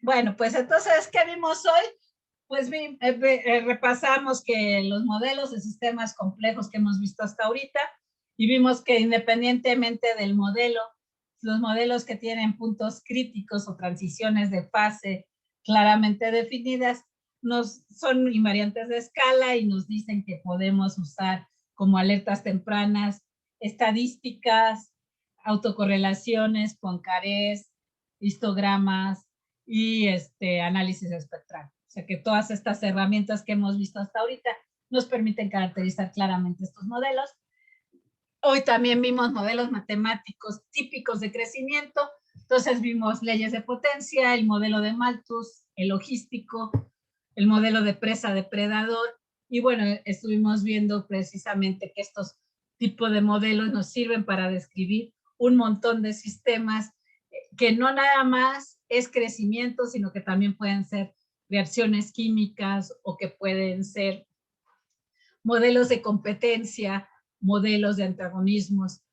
Bueno, pues entonces, ¿qué vimos hoy? Pues repasamos que los modelos de sistemas complejos que hemos visto hasta ahorita, y vimos que independientemente del modelo, los modelos que tienen puntos críticos o transiciones de fase claramente definidas son invariantes de escala, y nos dicen que podemos usar como alertas tempranas estadísticas autocorrelaciones, Poincarés, histogramas y análisis espectral. O sea que todas estas herramientas que hemos visto hasta ahorita nos permiten caracterizar claramente estos modelos. Hoy también vimos modelos matemáticos típicos de crecimiento. Entonces vimos leyes de potencia, el modelo de Malthus, el logístico, el modelo de presa-depredador. Y bueno, estuvimos viendo precisamente que estos tipos de modelos nos sirven para describir un montón de sistemas que no nada más es crecimiento, sino que también pueden ser reacciones químicas o que pueden ser modelos de competencia, modelos de antagonismos,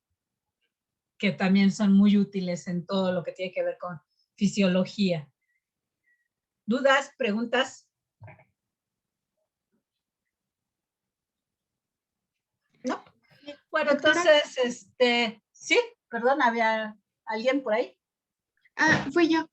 que también son muy útiles en todo lo que tiene que ver con fisiología. ¿Dudas? ¿Preguntas? ¿No? Bueno, Doctora. entonces, sí, perdón, ¿había alguien por ahí? Ah, fui yo.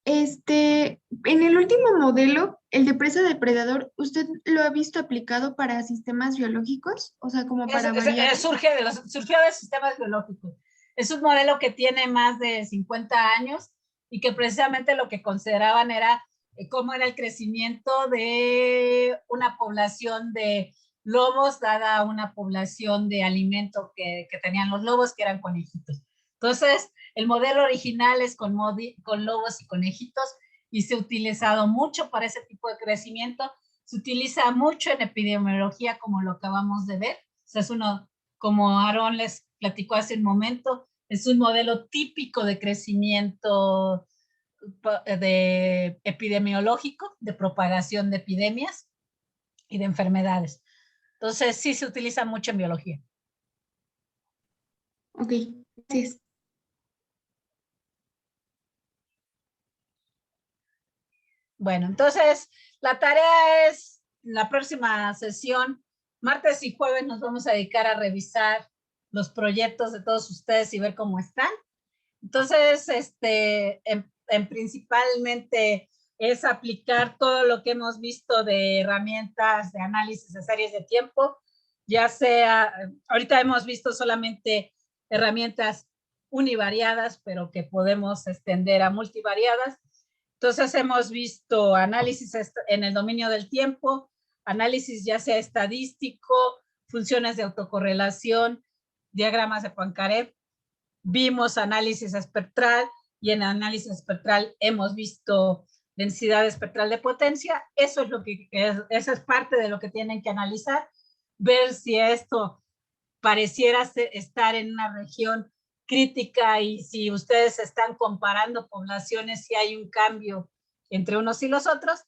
En el último modelo, el de presa depredador, ¿usted lo ha visto aplicado para sistemas biológicos? O sea, como para variar. Surgió de sistemas biológicos. Es un modelo que tiene más de 50 años y que precisamente lo que consideraban era cómo era el crecimiento de una población de lobos dada una población de alimento que tenían los lobos, que eran conejitos. Entonces, el modelo original es con lobos y conejitos y se ha utilizado mucho para ese tipo de crecimiento. Se utiliza mucho en epidemiología, como lo acabamos de ver. O sea, es uno, como Aarón les platicó hace un momento, es un modelo típico de crecimiento de epidemiológico, de propagación de epidemias y de enfermedades. Entonces, sí se utiliza mucho en biología. Ok, gracias. Bueno, entonces la tarea es, la próxima sesión, martes y jueves nos vamos a dedicar a revisar los proyectos de todos ustedes y ver cómo están. Entonces, en principalmente es aplicar todo lo que hemos visto de herramientas de análisis de series de tiempo, ya sea, ahorita hemos visto solamente herramientas univariadas, pero que podemos extender a multivariadas. Entonces hemos visto análisis en el dominio del tiempo, análisis ya sea estadístico, funciones de autocorrelación, diagramas de Poincaré. Vimos análisis espectral y en análisis espectral hemos visto densidad espectral de potencia. Eso es lo que esa es parte de lo que tienen que analizar, ver si esto pareciera estar en una región crítica y si ustedes están comparando poblaciones, si hay un cambio entre unos y los otros.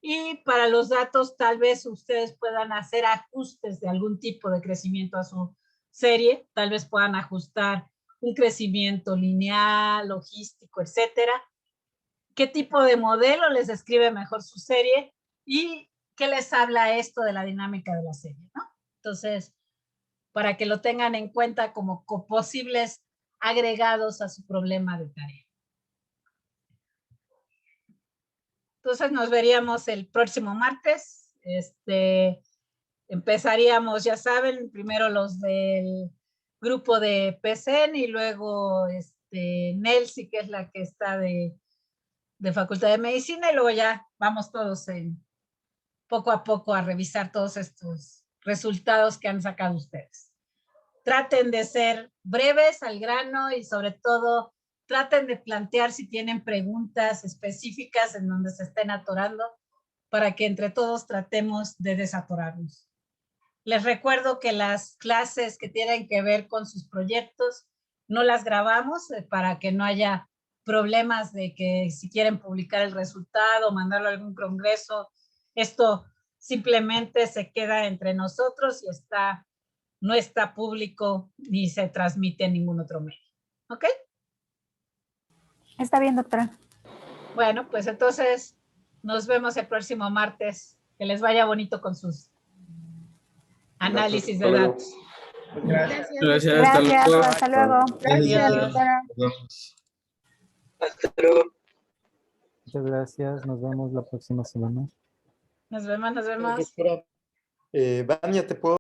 Y para los datos, tal vez ustedes puedan hacer ajustes de algún tipo de crecimiento a su serie, tal vez puedan ajustar un crecimiento lineal, logístico, etcétera. ¿Qué tipo de modelo les describe mejor su serie? ¿Y qué les habla esto de la dinámica de la serie, ¿no? Entonces, para que lo tengan en cuenta como posibles agregados a su problema de tarea. Entonces nos veríamos el próximo martes. Empezaríamos, ya saben, primero los del grupo de PCN y luego Nelsi, que es la que está de Facultad de Medicina, y luego ya vamos todos poco a poco a revisar todos estos resultados que han sacado ustedes. Traten de ser breves, al grano, y sobre todo traten de plantear si tienen preguntas específicas en donde se estén atorando para que entre todos tratemos de desatorarnos. Les recuerdo que las clases que tienen que ver con sus proyectos no las grabamos para que no haya problemas de que si quieren publicar el resultado, mandarlo a algún congreso, esto simplemente se queda entre nosotros y no está público ni se transmite en ningún otro medio. ¿Ok? Está bien, doctora. Bueno, pues entonces nos vemos el próximo martes. Que les vaya bonito con sus análisis de datos. Gracias. Gracias, Gracias, luego. hasta luego. Gracias, Adiós. doctora. Nos vemos. Hasta luego. Muchas gracias. Nos vemos la próxima semana. Nos vemos, nos vemos. Doctora, Vania, ¿te puedo